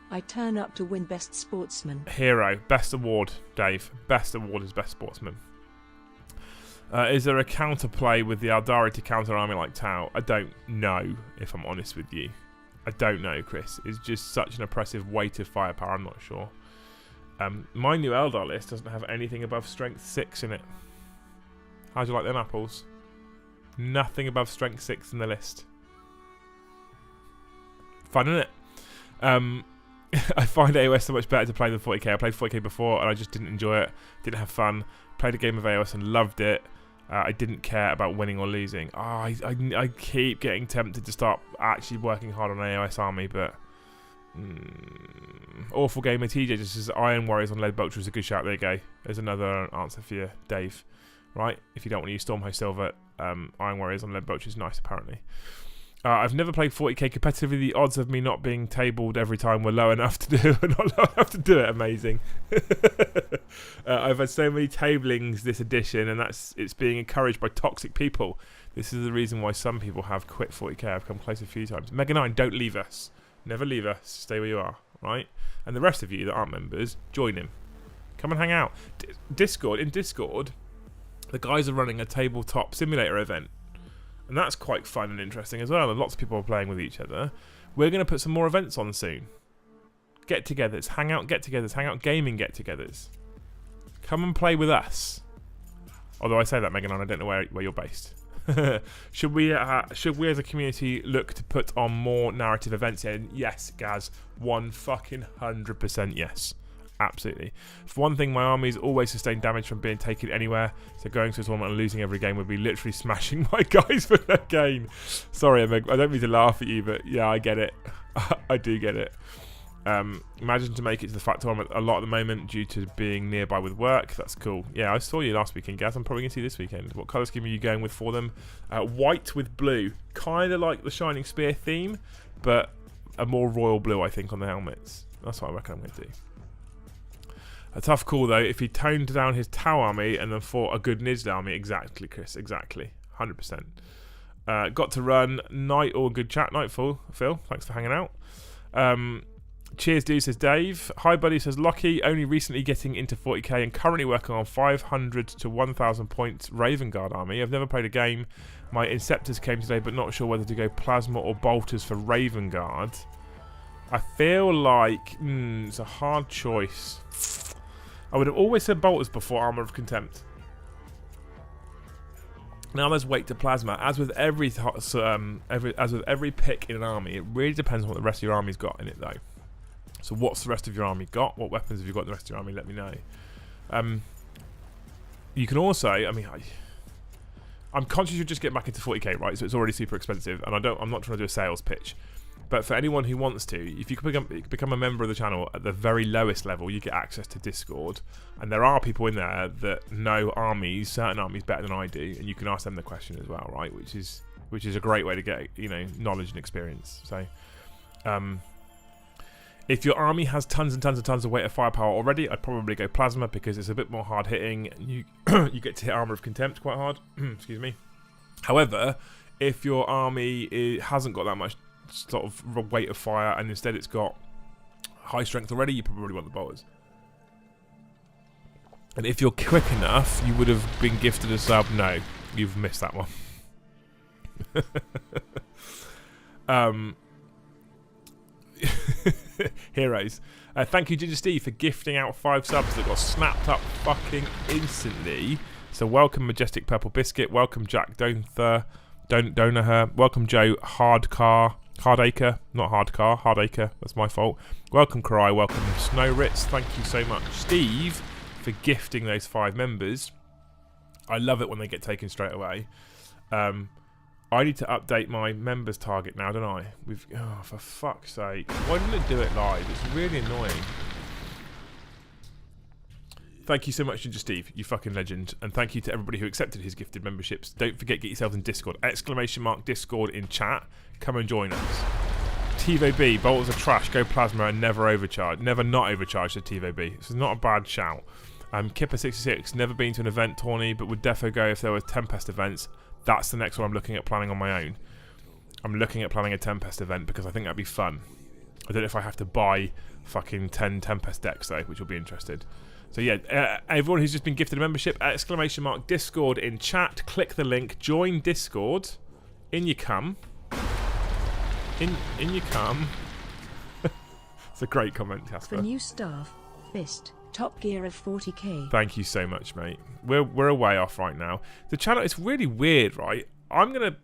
I turn up to win Best Sportsman. Hero. Best award, Dave. Best award is Best Sportsman. Is there a counterplay with the Aldari to counter army like Tau? I don't know, if I'm honest with you. I don't know, Chris. It's just such an oppressive weight of firepower, I'm not sure. My new Eldar list doesn't have anything above strength 6 in it. How'd you like them apples? Nothing above strength 6 in the list. Fun, isn't it? I find AOS so much better to play than 40k. I played 40k before and I just didn't enjoy it. Didn't have fun. Played a game of AOS and loved it. I didn't care about winning or losing. I keep getting tempted to start actually working hard on AOS army, but... Awful gamer TJ just says Iron Warriors on Lead Belcher is a good shout. There you go. There's another answer for you, Dave. Right? If you don't want to use Stormhost Silver, Iron Warriors on Lead Belcher is nice, apparently. I've never played 40k competitively. The odds of me not being tabled every time were low enough to do not low enough to do it. Amazing. I've had so many tablings this edition, and it's being encouraged by toxic people. This is the reason why some people have quit 40k. I've come close a few times. Mega 9, don't leave us. Never leave us. Stay where you are, right? And the rest of you that aren't members, join him. Come and hang out. Discord, the guys are running a tabletop simulator event. And that's quite fun and interesting as well. And lots of people are playing with each other. We're going to put some more events on soon. get-togethers, hangout get-togethers, hangout gaming get-togethers. Come and play with us. Although I say that, Megan, I don't know where you're based. Should we as a community look to put on more narrative events in? Yes, Gaz, 100% yes. Absolutely. For one thing, my armies always sustain damage from being taken anywhere, so going to a tournament and losing every game would be literally smashing my guys for their gain. Sorry, I don't mean to laugh at you, but yeah, I get it. I do get it. Imagine to make it to the FAT tournament a lot at the moment due to being nearby with work. That's cool. Yeah, I saw you last weekend, Gaz. I'm probably going to see you this weekend. What colour scheme are you going with for them? White with blue. Kind of like the Shining Spear theme, but a more royal blue, I think, on the helmets. That's what I reckon I'm going to do. A tough call, though, if he toned down his Tau army and then fought a good Nizd army. Exactly, Chris. Exactly. 100%. Got to run. Night or good chat. Nightfall. Phil, thanks for hanging out. Cheers, dude, says Dave. Hi, buddy, says Lockie. Only recently getting into 40k and currently working on 500 to 1,000 points Raven Guard army. I've never played a game. My Inceptors came today, but not sure whether to go Plasma or Bolters for Raven Guard. I feel like it's a hard choice. I would have always said Bolters before Armour of Contempt. Now there's weight to Plasma. As with every pick in an army, it really depends on what the rest of your army's got in it, though. So what's the rest of your army got? What weapons have you got in the rest of your army? Let me know. You can also, I'm conscious you're just getting back into 40k, right? So it's already super expensive, and I'm not trying to do a sales pitch. But for anyone who wants to, if you can become a member of the channel at the very lowest level, you get access to Discord. And there are people in there that know armies, certain armies, better than I do, and you can ask them the question as well, right? Which is a great way to get, knowledge and experience. So, if your army has tons and tons of weight of firepower already, I'd probably go Plasma because it's a bit more hard hitting. You get to hit Armour of Contempt quite hard. Excuse me. However, if your army hasn't got that much sort of weight of fire and instead it's got high strength already, you probably want the bolters. And if you're quick enough, you would have been gifted a sub. No, you've missed that one. Heroes. Thank you, Ginger Steve, for gifting out 5 subs that got snapped up fucking instantly. So welcome, Majestic Purple Biscuit. Welcome, Jack Donaher. Welcome, Joe Hardacre. Not Hardcar, Hardacre. That's my fault. Welcome, Cry. Welcome, Snow Ritz. Thank you so much, Steve, for gifting those 5 members. I love it when they get taken straight away. I need to update my members target now, don't I? For fuck's sake. Why didn't it do it live? It's really annoying. Thank you so much, Ginger Steve, you fucking legend. And thank you to everybody who accepted his gifted memberships. Don't forget, get yourself in Discord. ! Discord in chat. Come and join us. TVB, bolters are trash, go Plasma and never overcharge. Never not overcharge the TVB. This is not a bad shout. Kipper66, never been to an event tourney, but would defo go if there were Tempest events. That's the next one I'm looking at planning on my own. I'm looking at planning a Tempest event because I think that'd be fun. I don't know if I have to buy fucking 10 Tempest decks though, which will be interested. So yeah, everyone who's just been gifted a membership, ! Discord in chat. Click the link, join Discord. In you come. In you come. It's a great comment, Casper. For new staff, Fist. Top Gear of 40k. Thank you so much, mate. We're a way off right now. The channel, it's really weird, right? I'm gonna.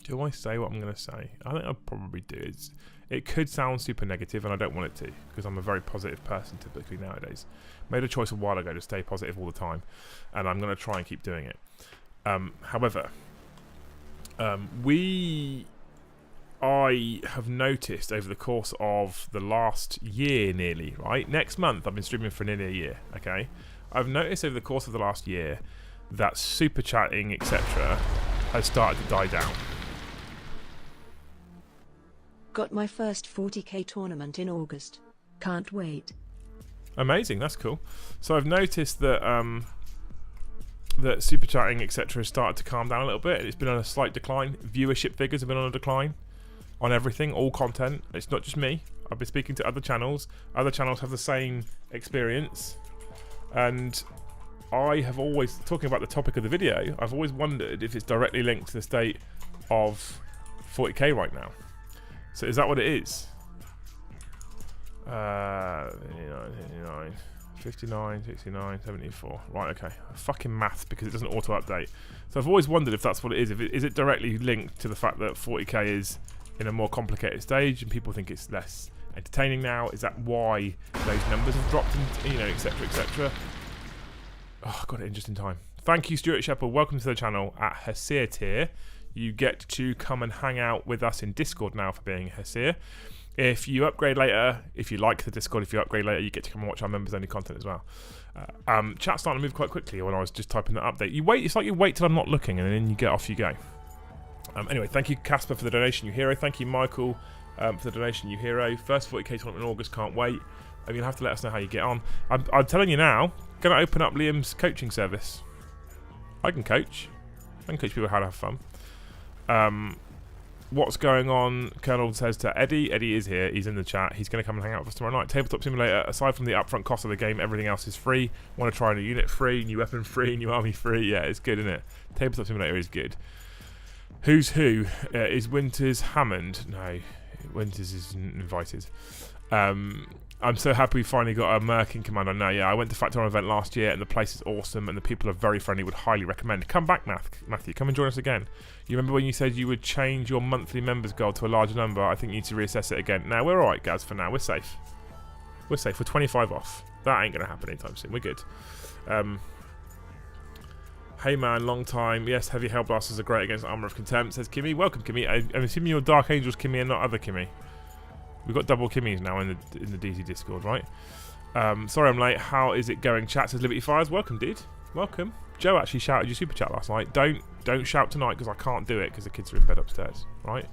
Do I say what I'm gonna say? I think I'll probably do. It could sound super negative, and I don't want it to, because I'm a very positive person typically nowadays. Made a choice a while ago to stay positive all the time, and I'm gonna try and keep doing it. However, I have noticed over the course of the last year nearly, right? Next month, I've been streaming for nearly a year, okay? I've noticed over the course of the last year that super chatting, etc. has started to die down. Got my first 40k tournament in August. Can't wait. Amazing, that's cool. So I've noticed that that super chatting, etc. has started to calm down a little bit. It's been on a slight decline. Viewership figures have been on a decline. On everything, all content. It's not just me. I've been speaking to other channels. Other channels have the same experience. And I have always, talking about the topic of the video, I've always wondered if it's directly linked to the state of 40k right now. So is that what it is? 59, 59, 69, 74. Right, okay. Fucking maths, because it doesn't auto-update. So I've always wondered if that's what it is. Is it directly linked to the fact that 40k is in a more complicated stage and people think it's less entertaining now? Is that why those numbers have dropped, and, you know, etc, etc? Oh, got it in just in time. Thank you, Stuart Shepherd. Welcome to the channel at Hesir tier. You get to come and hang out with us in Discord now for being Hesir. If you upgrade later, if you like the Discord, if you upgrade later, you get to come and watch our members-only content as well. Chat's starting to move quite quickly when I was just typing that update. You wait. It's like you wait till I'm not looking, and then you get off you go. Anyway, thank you, Casper, for the donation, you hero. Thank you, Michael, for the donation, you hero. First 40k tournament in August, can't wait. You'll have to let us know how you get on. I'm telling you now, going to open up Liam's coaching service. I can coach. I can coach people how to have fun. What's going on? Colonel says to Eddie. Eddie is here. He's in the chat. He's going to come and hang out with us tomorrow night. Tabletop Simulator, aside from the upfront cost of the game, everything else is free. Want to try a new unit free, new weapon free, new army free. Yeah, it's good, isn't it? Tabletop Simulator is good. Who's who? Is Winters Hammond? No, Winters is invited. I'm so happy we finally got a Merc in command. I know, yeah. I went to Factor On event last year and the place is awesome and the people are very friendly. Would highly recommend. Come back, Matthew. Come and join us again. You remember when you said you would change your monthly members goal to a larger number? I think you need to reassess it again. Now, we're alright, guys, for now. We're safe. We're safe. We're 25 off. That ain't going to happen anytime soon. We're good. Hey, man, long time. Yes, heavy Hellblasters are great against Armour of Contempt, says Kimmy. Welcome, Kimmy. I'm assuming you're Dark Angels Kimmy and not other Kimmy. We've got double Kimmys now in the DZ Discord, right? Sorry I'm late. How is it going? Chat says Liberty Fires. Welcome, dude. Welcome. Joe actually shouted your super chat last night. Don't shout tonight because I can't do it because the kids are in bed upstairs, right?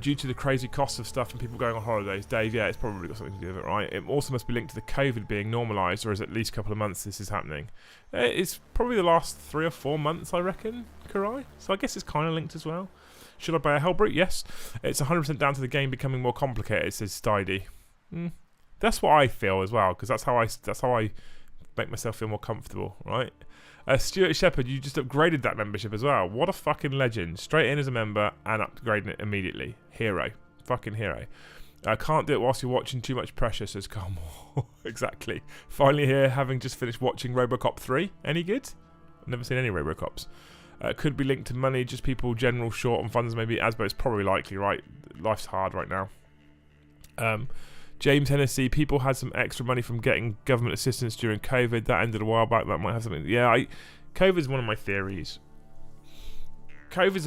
Due to the crazy costs of stuff and people going on holidays, Dave, yeah, it's probably got something to do with it, right? It also must be linked to the COVID being normalised, or is at least a couple of months this is happening. It's probably the last 3 or 4 months, I reckon, Karai. So I guess it's kind of linked as well. Should I buy a Hellbrute? Yes. It's 100% down to the game becoming more complicated, says Stidey. That's what I feel as well, because that's how I make myself feel more comfortable, right? Stuart Shepherd, you just upgraded that membership as well. What a fucking legend. Straight in as a member and upgrading it immediately. Hero. Fucking hero. I can't do it whilst you're watching too much pressure, says Carmore. Exactly. Finally here, having just finished watching Robocop 3. Any good? I've never seen any Robocops. Could be linked to money, just people general short on funds maybe. Asbo is probably likely, right? Life's hard right now. James Hennessy, people had some extra money from getting government assistance during COVID. That ended a while back. That might have something. Yeah, COVID's one of my theories. COVID's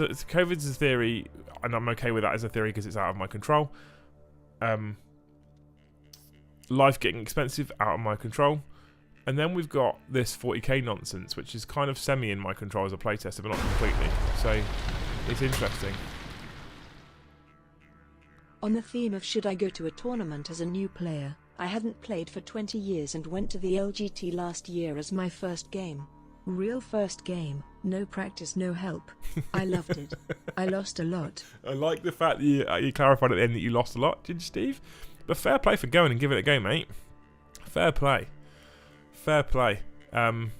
a theory, and I'm okay with that as a theory because it's out of my control. Life getting expensive, out of my control. And then we've got this 40k nonsense, which is kind of semi in my control as a playtester, but not completely. So, it's interesting. On the theme of should I go to a tournament as a new player, I hadn't played for 20 years and went to the LGT last year as my first game. Real first game, no practice, no help. I loved it. I lost a lot. I like the fact that you clarified at the end that you lost a lot, did you, Steve? But fair play for going and giving it a go, mate. Fair play. Fair play. And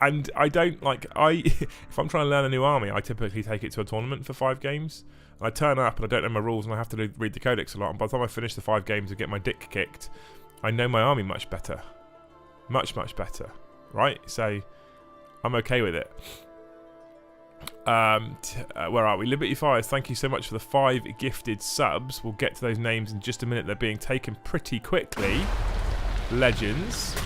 I don't, like, if I'm trying to learn a new army, I typically take it to a tournament for 5 games. I turn up and I don't know my rules and I have to read the codex a lot, and by the time I finish the 5 games and get my dick kicked, I know my army much better. Much better. Right? So, I'm okay with it. Where are we? Liberty Fires, thank you so much for the 5 gifted subs. We'll get to those names in just a minute. They're being taken pretty quickly. Legends.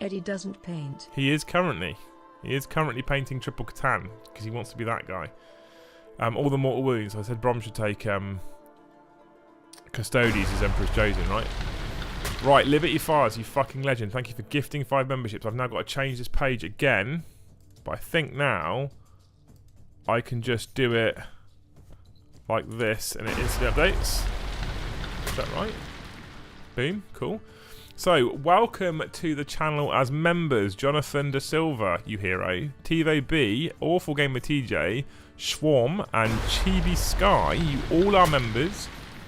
Eddie doesn't paint. He is currently painting Triple Catan because he wants to be that guy. All the mortal wounds. I said Brom should take Custodes as Emperor's Chosen, right? Right, Liberty Fires, you fucking legend. Thank you for gifting 5 memberships. I've now got to change this page again, but I think now I can just do it like this and it instantly updates. Is that right? Boom, cool. So, welcome to the channel as members. Jonathan Da Silva, you hero. TV B, Awful Gamer TJ, Schwarm, and Chibi Sky. You all are members.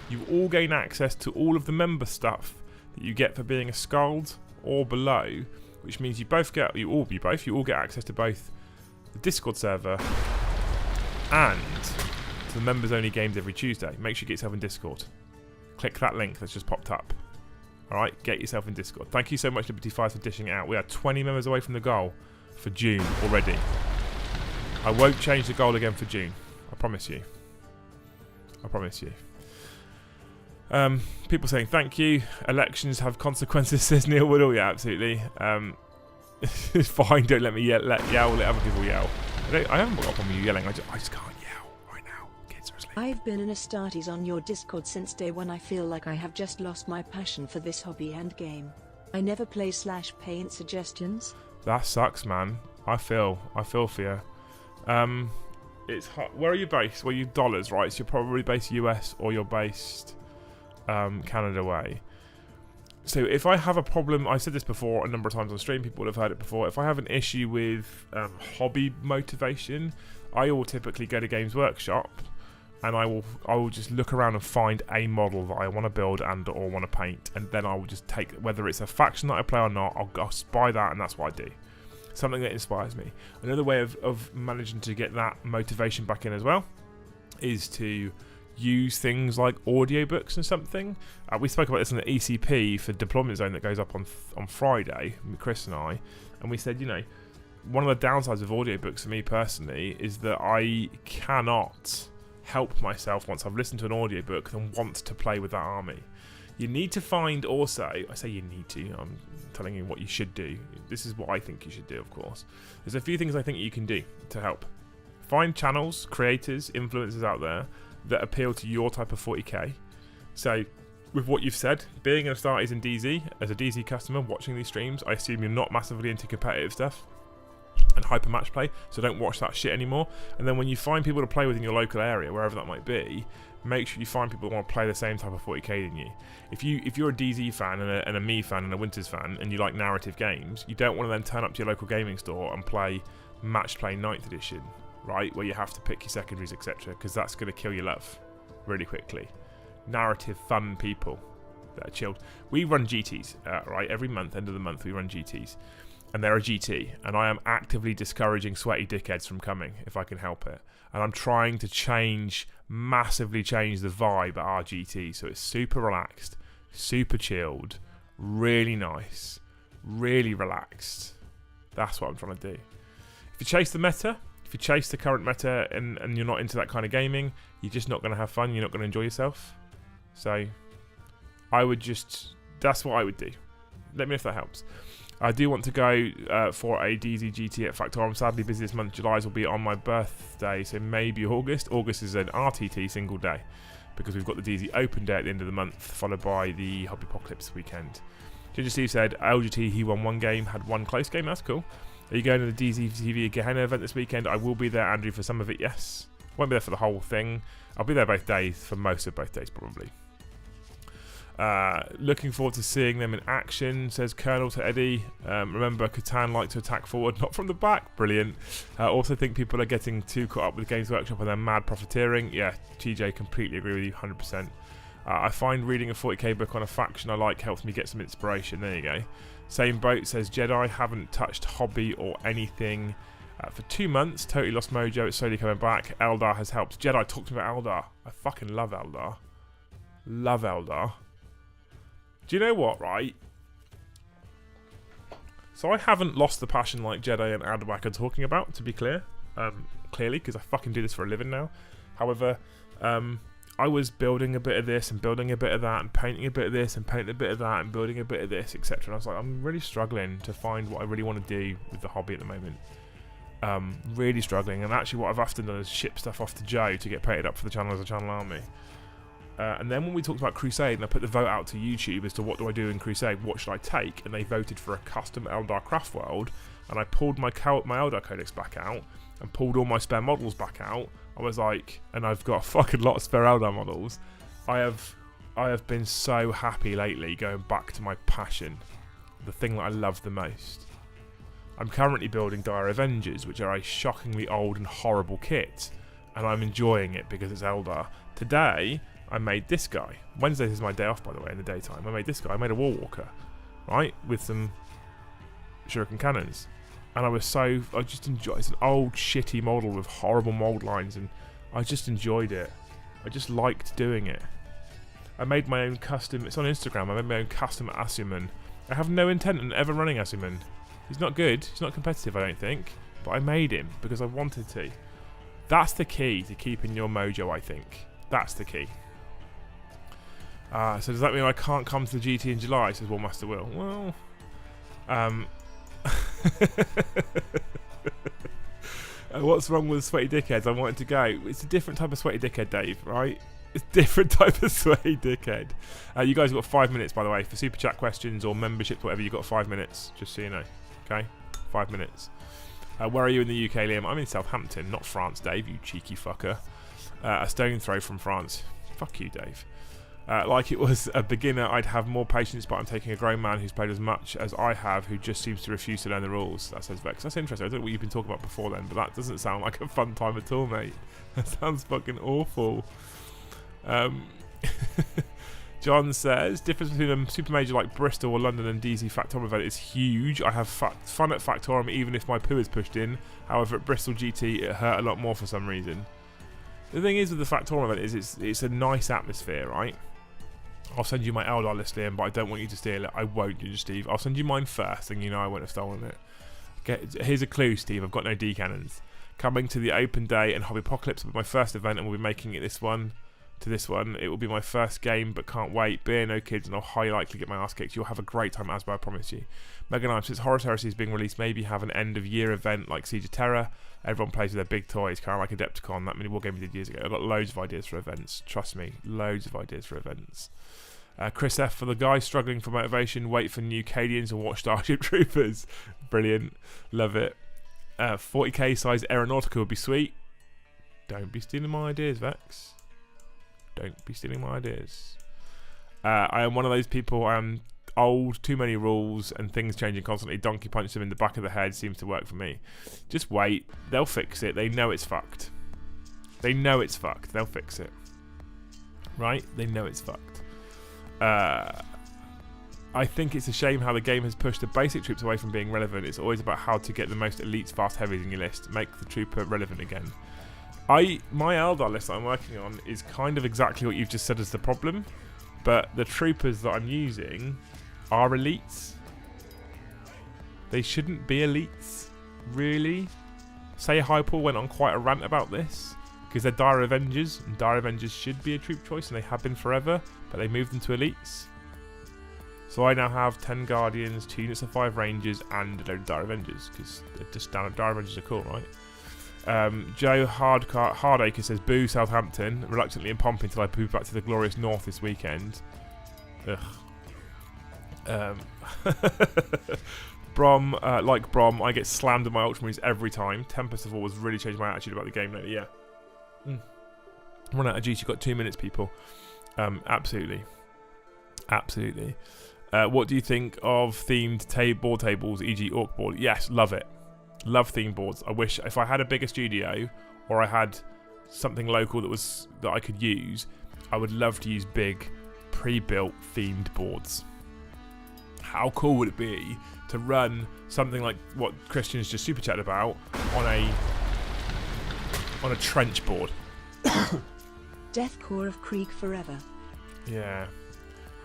You all gain access to all of the member stuff that you get for being a Skald or below, which means you all get access to both the Discord server and to the members-only games every Tuesday. Make sure you get yourself in Discord. Click that link that's just popped up. Alright, get yourself in Discord. Thank you so much, Liberty Fires, for dishing it out. We are 20 members away from the goal for June already. I won't change the goal again for June. I promise you. I promise you. People saying thank you. Elections have consequences, says Neil Woodall. Yeah, absolutely. It's fine, don't let me yell, let other people yell. I haven't got a problem with you yelling, I just can't yell right now. Kids are asleep. I've been an Astartes on your Discord since day one. I feel like I have just lost my passion for this hobby and game. I never play /paint suggestions. That sucks, man. I feel for you. It's hot. Where are you based? Well, you dollars, right? So you're probably based US or you're based Canada way. So if I have a problem, I said this before a number of times on stream, people would have heard it before. If I have an issue with hobby motivation, I will typically go to Games Workshop, and I will just look around and find a model that I want to build and or want to paint, and then I will just take, whether it's a faction that I play or not, I'll buy that, and that's what I do. Something that inspires me. Another way of managing to get that motivation back in as well is to use things like audiobooks and something. We spoke about this in the ECP for Deployment Zone that goes up on Friday, Chris and I, and we said, you know, one of the downsides of audiobooks for me personally is that I cannot help myself once I've listened to an audiobook and want to play with that army. You need to find also, I say you need to, I'm telling you what you should do. This is what I think you should do, of course. There's a few things I think you can do to help. Find channels, creators, influencers out there that appeal to your type of 40k. So, with what you've said, being an Astartes in DZ, as a DZ customer watching these streams, I assume you're not massively into competitive stuff and hyper match play, so don't watch that shit anymore. And then when you find people to play with in your local area, wherever that might be, make sure you find people that want to play the same type of 40k than you. If you're a DZ fan and a Me fan and a Winters fan and you like narrative games, you don't want to then turn up to your local gaming store and play match play 9th edition, right, where you have to pick your secondaries, etc., because that's going to kill your love really quickly. Narrative fun people that are chilled. We run GTs, right, every month, end of the month we run GTs, and they're a GT, and I am actively discouraging sweaty dickheads from coming if I can help it, and I'm trying to massively change the vibe at our GT, so it's super relaxed, super chilled, really nice, really relaxed. That's what I'm trying to do. If you chase the meta, if you chase the current meta and you're not into that kind of gaming, you're just not going to have fun, you're not going to enjoy yourself. So that's what I would do. Let me know if that helps. I do want to go for a DZ GT at Factor. I'm sadly busy this month. July's will be on my birthday, so maybe August. August is an RTT single day because we've got the DZ Open Day at the end of the month, followed by the Hobby Apocalypse weekend. Ginger Steve said, LGT, he won one game, had one close game. That's cool. Are you going to the DZ TV Gehenna event this weekend? I will be there, Andrew, for some of it, yes. Won't be there for the whole thing. I'll be there both days, for most of both days, probably. Looking forward to seeing them in action, says Colonel to Eddie. Remember, Catan like to attack forward, not from the back. Brilliant. Also think people are getting too caught up with Games Workshop and their mad profiteering. Yeah, TJ, completely agree with you, 100%. I find reading a 40k book on a faction I like helps me get some inspiration. There you go. Same boat, says Jedi. Haven't touched hobby or anything for 2 months. Totally lost mojo. It's slowly coming back. Eldar has helped. Jedi, talk to me about Eldar. I fucking love Eldar. Love Eldar. Do you know what, right? So I haven't lost the passion like Jedi and Adwak are talking about, to be clear. Clearly, because I fucking do this for a living now. However, I was building a bit of this and building a bit of that and painting a bit of this and painting a bit of that and building a bit of this, etc. And I was like, I'm really struggling to find what I really want to do with the hobby at the moment. Really struggling. And actually what I've often done is ship stuff off to Joe to get painted up for the channel as a channel army. And then when we talked about Crusade and I put the vote out to YouTube as to what do I do in Crusade, what should I take, and they voted for a custom Eldar craft world, and I pulled my Eldar Codex back out and pulled all my spare models back out, I was like, and I've got a fucking lot of spare Eldar models. I have been so happy lately going back to my passion, the thing that I love the most. I'm currently building Dire Avengers, which are a shockingly old and horrible kit, and I'm enjoying it because it's Eldar. Today, I made this guy. Wednesdays is my day off, by the way, in the daytime. I made this guy. I made a Warwalker, right, with some shuriken cannons. And I just enjoy. It's an old shitty model with horrible mold lines, and I just enjoyed it. I just liked doing it. I made my own custom. It's on Instagram. I made my own custom Asuman. I have no intent on ever running Asuman. He's not good. He's not competitive, I don't think. But I made him because I wanted to. That's the key to keeping your mojo, I think. That's the key. So does that mean I can't come to the GT in July? Says Warmaster Will. Well, what's wrong with sweaty dickheads? I wanted to go. It's a different type of sweaty dickhead, Dave, right? It's a different type of sweaty dickhead. You guys have got 5 minutes, by the way, for super chat questions or memberships, whatever. You've got 5 minutes, just so you know. Okay? 5 minutes. Where are you in the UK, Liam? I'm in Southampton, not France, Dave, you cheeky fucker. A stone throw from France. Fuck you, Dave. Like it was a beginner, I'd have more patience, but I'm taking a grown man who's played as much as I have, who just seems to refuse to learn the rules. That says Vex. That's interesting. I don't know what you've been talking about before then, but that doesn't sound like a fun time at all, mate. That sounds fucking awful. John says, difference between a super major like Bristol or London and DC Factorum event is huge. I have fun at Factorum even if my poo is pushed in. However, at Bristol GT, it hurt a lot more for some reason. The thing is with the Factorum event is it's a nice atmosphere, right? I'll send you my Eldar list, Liam, but I don't want you to steal it. I won't, you Steve. I'll send you mine first, and you know I won't have stolen it. Here's a clue, Steve. I've got no D-cannons. Coming to the open day and Hobby Apocalypse will be my first event, and we'll be making it this one. It will be my first game, but can't wait. Beer, no kids, and I'll highly likely get my ass kicked. You'll have a great time, Asbo, I promise you. Mega Knife, since Horus Heresy is being released, maybe have an end-of-year event like Siege of Terror. Everyone plays with their big toys, kind of like Adepticon, that mini war game we did years ago. I've got loads of ideas for events. Trust me, loads of ideas for events. Chris F, for the guys struggling for motivation, wait for new Cadians and watch Starship Troopers. Brilliant. Love it. 40k size Aeronautica would be sweet. Don't be stealing my ideas, Vex. Don't be stealing my ideas. I am one of those people, I am old, too many rules, and things changing constantly. Donkey punch them in the back of the head seems to work for me. Just wait. They'll fix it. They know it's fucked. They know it's fucked. They'll fix it. Right? They know it's fucked. I think it's a shame how the game has pushed the basic troops away from being relevant. It's always about how to get the most elites, fast heavies in your list. Make the trooper relevant again. My Eldar list that I'm working on is kind of exactly what you've just said is the problem, but the troopers that I'm using are elites. They shouldn't be elites, really. Say Hypal went on quite a rant about this, because they're Dire Avengers, and Dire Avengers should be a troop choice, and they have been forever, but they moved them to elites. So I now have 10 Guardians, 2 units of 5 Rangers, and a load of Dire Avengers, because they're just standard Dire Avengers are cool, right? Joe Hardacre says, boo Southampton, reluctantly and pumping until I move back to the glorious north this weekend. Ugh. Brom, like Brom, I get slammed in my Ultramarines every time. Tempest of War has really changed my attitude about the game lately, yeah. Run out of juice, you've got 2 minutes, people. Absolutely. Absolutely. What do you think of themed board tables, e.g. Orc board? Yes, love it. Love themed boards. I wish if I had a bigger studio or I had something local that I could use, I would love to use big pre-built themed boards. How cool would it be to run something like what Christian's just super chatted about on a trench board? Death Core of Krieg Forever. Yeah.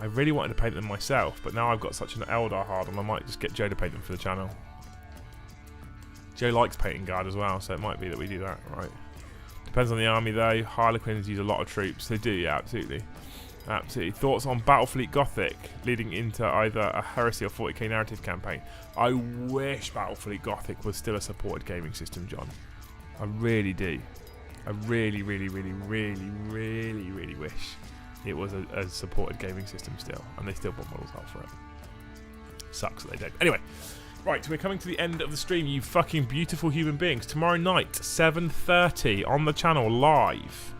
I really wanted to paint them myself, but now I've got such an Eldar hard on, I might just get Joe to paint them for the channel. Joe likes painting guard as well, so it might be that we do that, right? Depends on the army though. Harlequins use a lot of troops. They do, yeah, absolutely. Absolutely. Thoughts on Battlefleet Gothic leading into either a Heresy or 40k narrative campaign? I wish Battlefleet Gothic was still a supported gaming system, John. I really do. I really, really, really, really, really, really wish it was a supported gaming system still, and they still bought models out for it. Sucks that they don't. Anyway, right, we're coming to the end of the stream, you fucking beautiful human beings. Tomorrow night, 7:30 on the channel, live.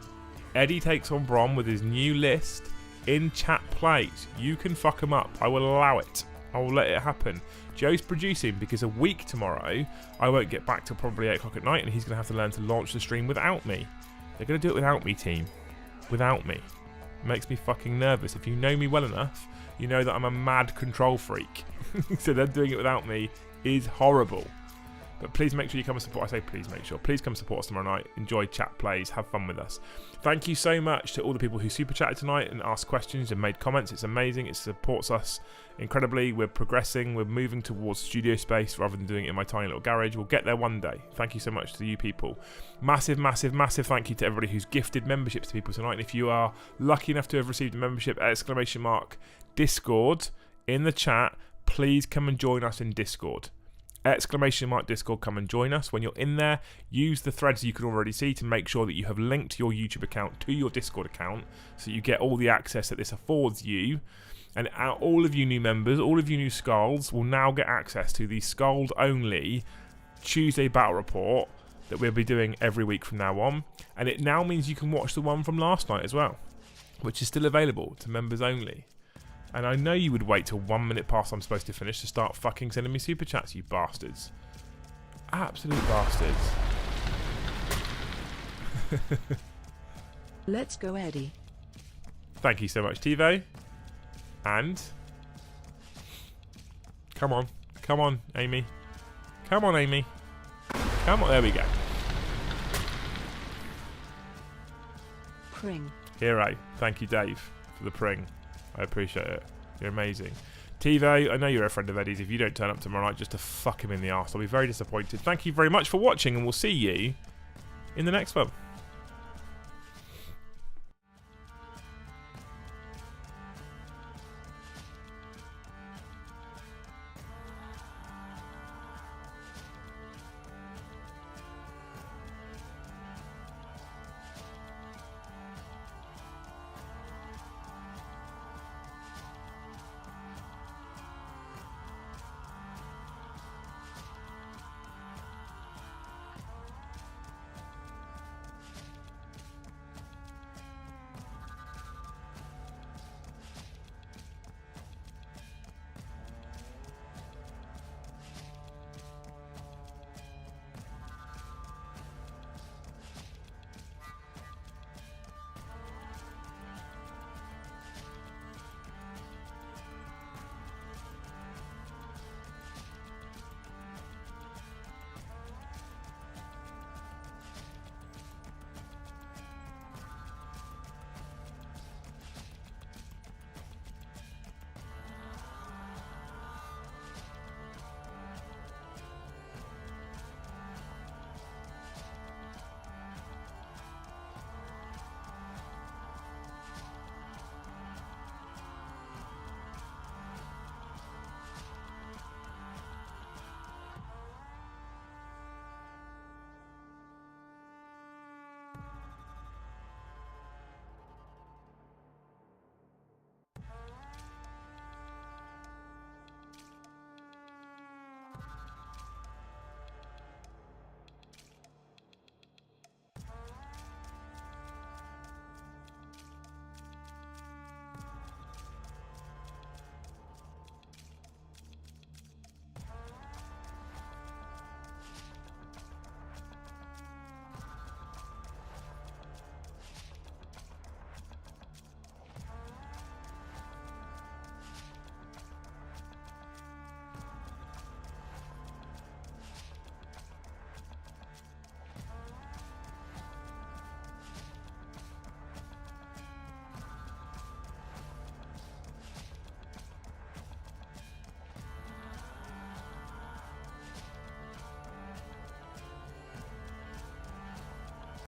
Eddie takes on Brom with his new list in chat plays. You can fuck him up. I will allow it. I will let it happen. Joe's producing because a week tomorrow, I won't get back till probably 8 o'clock at night, and he's going to have to learn to launch the stream without me. They're going to do it without me, team. Without me. It makes me fucking nervous. If you know me well enough, you know that I'm a mad control freak. So them doing it without me is horrible. But please make sure you come and support. I say please make sure. Please come support us tomorrow night. Enjoy chat plays. Have fun with us. Thank you so much to all the people who super chatted tonight and asked questions and made comments. It's amazing. It supports us incredibly. We're progressing. We're moving towards studio space rather than doing it in my tiny little garage. We'll get there one day. Thank you so much to you people. Massive, massive, massive thank you to everybody who's gifted memberships to people tonight. And if you are lucky enough to have received a membership, Discord in the chat, please come and join us in Discord. Discord, come and join us. When you're in there, use the threads you can already see to make sure that you have linked your YouTube account to your Discord account so you get all the access that this affords you. And all of you new members, all of you new Skulls will now get access to the Skulled only Tuesday Battle Report that we'll be doing every week from now on. And it now means you can watch the one from last night as well, which is still available to members only. And I know you would wait till 1 minute past I'm supposed to finish to start fucking sending me super chats, you bastards. Absolute bastards. Let's go, Eddie. Thank you so much, TiVo. And... Come on. Come on, Amy. Come on, Amy. Come on, there we go. Pring. Hero. Thank you, Dave, for the pring. I appreciate it. You're amazing. TiVo, I know you're a friend of Eddie's. If you don't turn up tomorrow night just to fuck him in the arse, I'll be very disappointed. Thank you very much for watching, and we'll see you in the next one.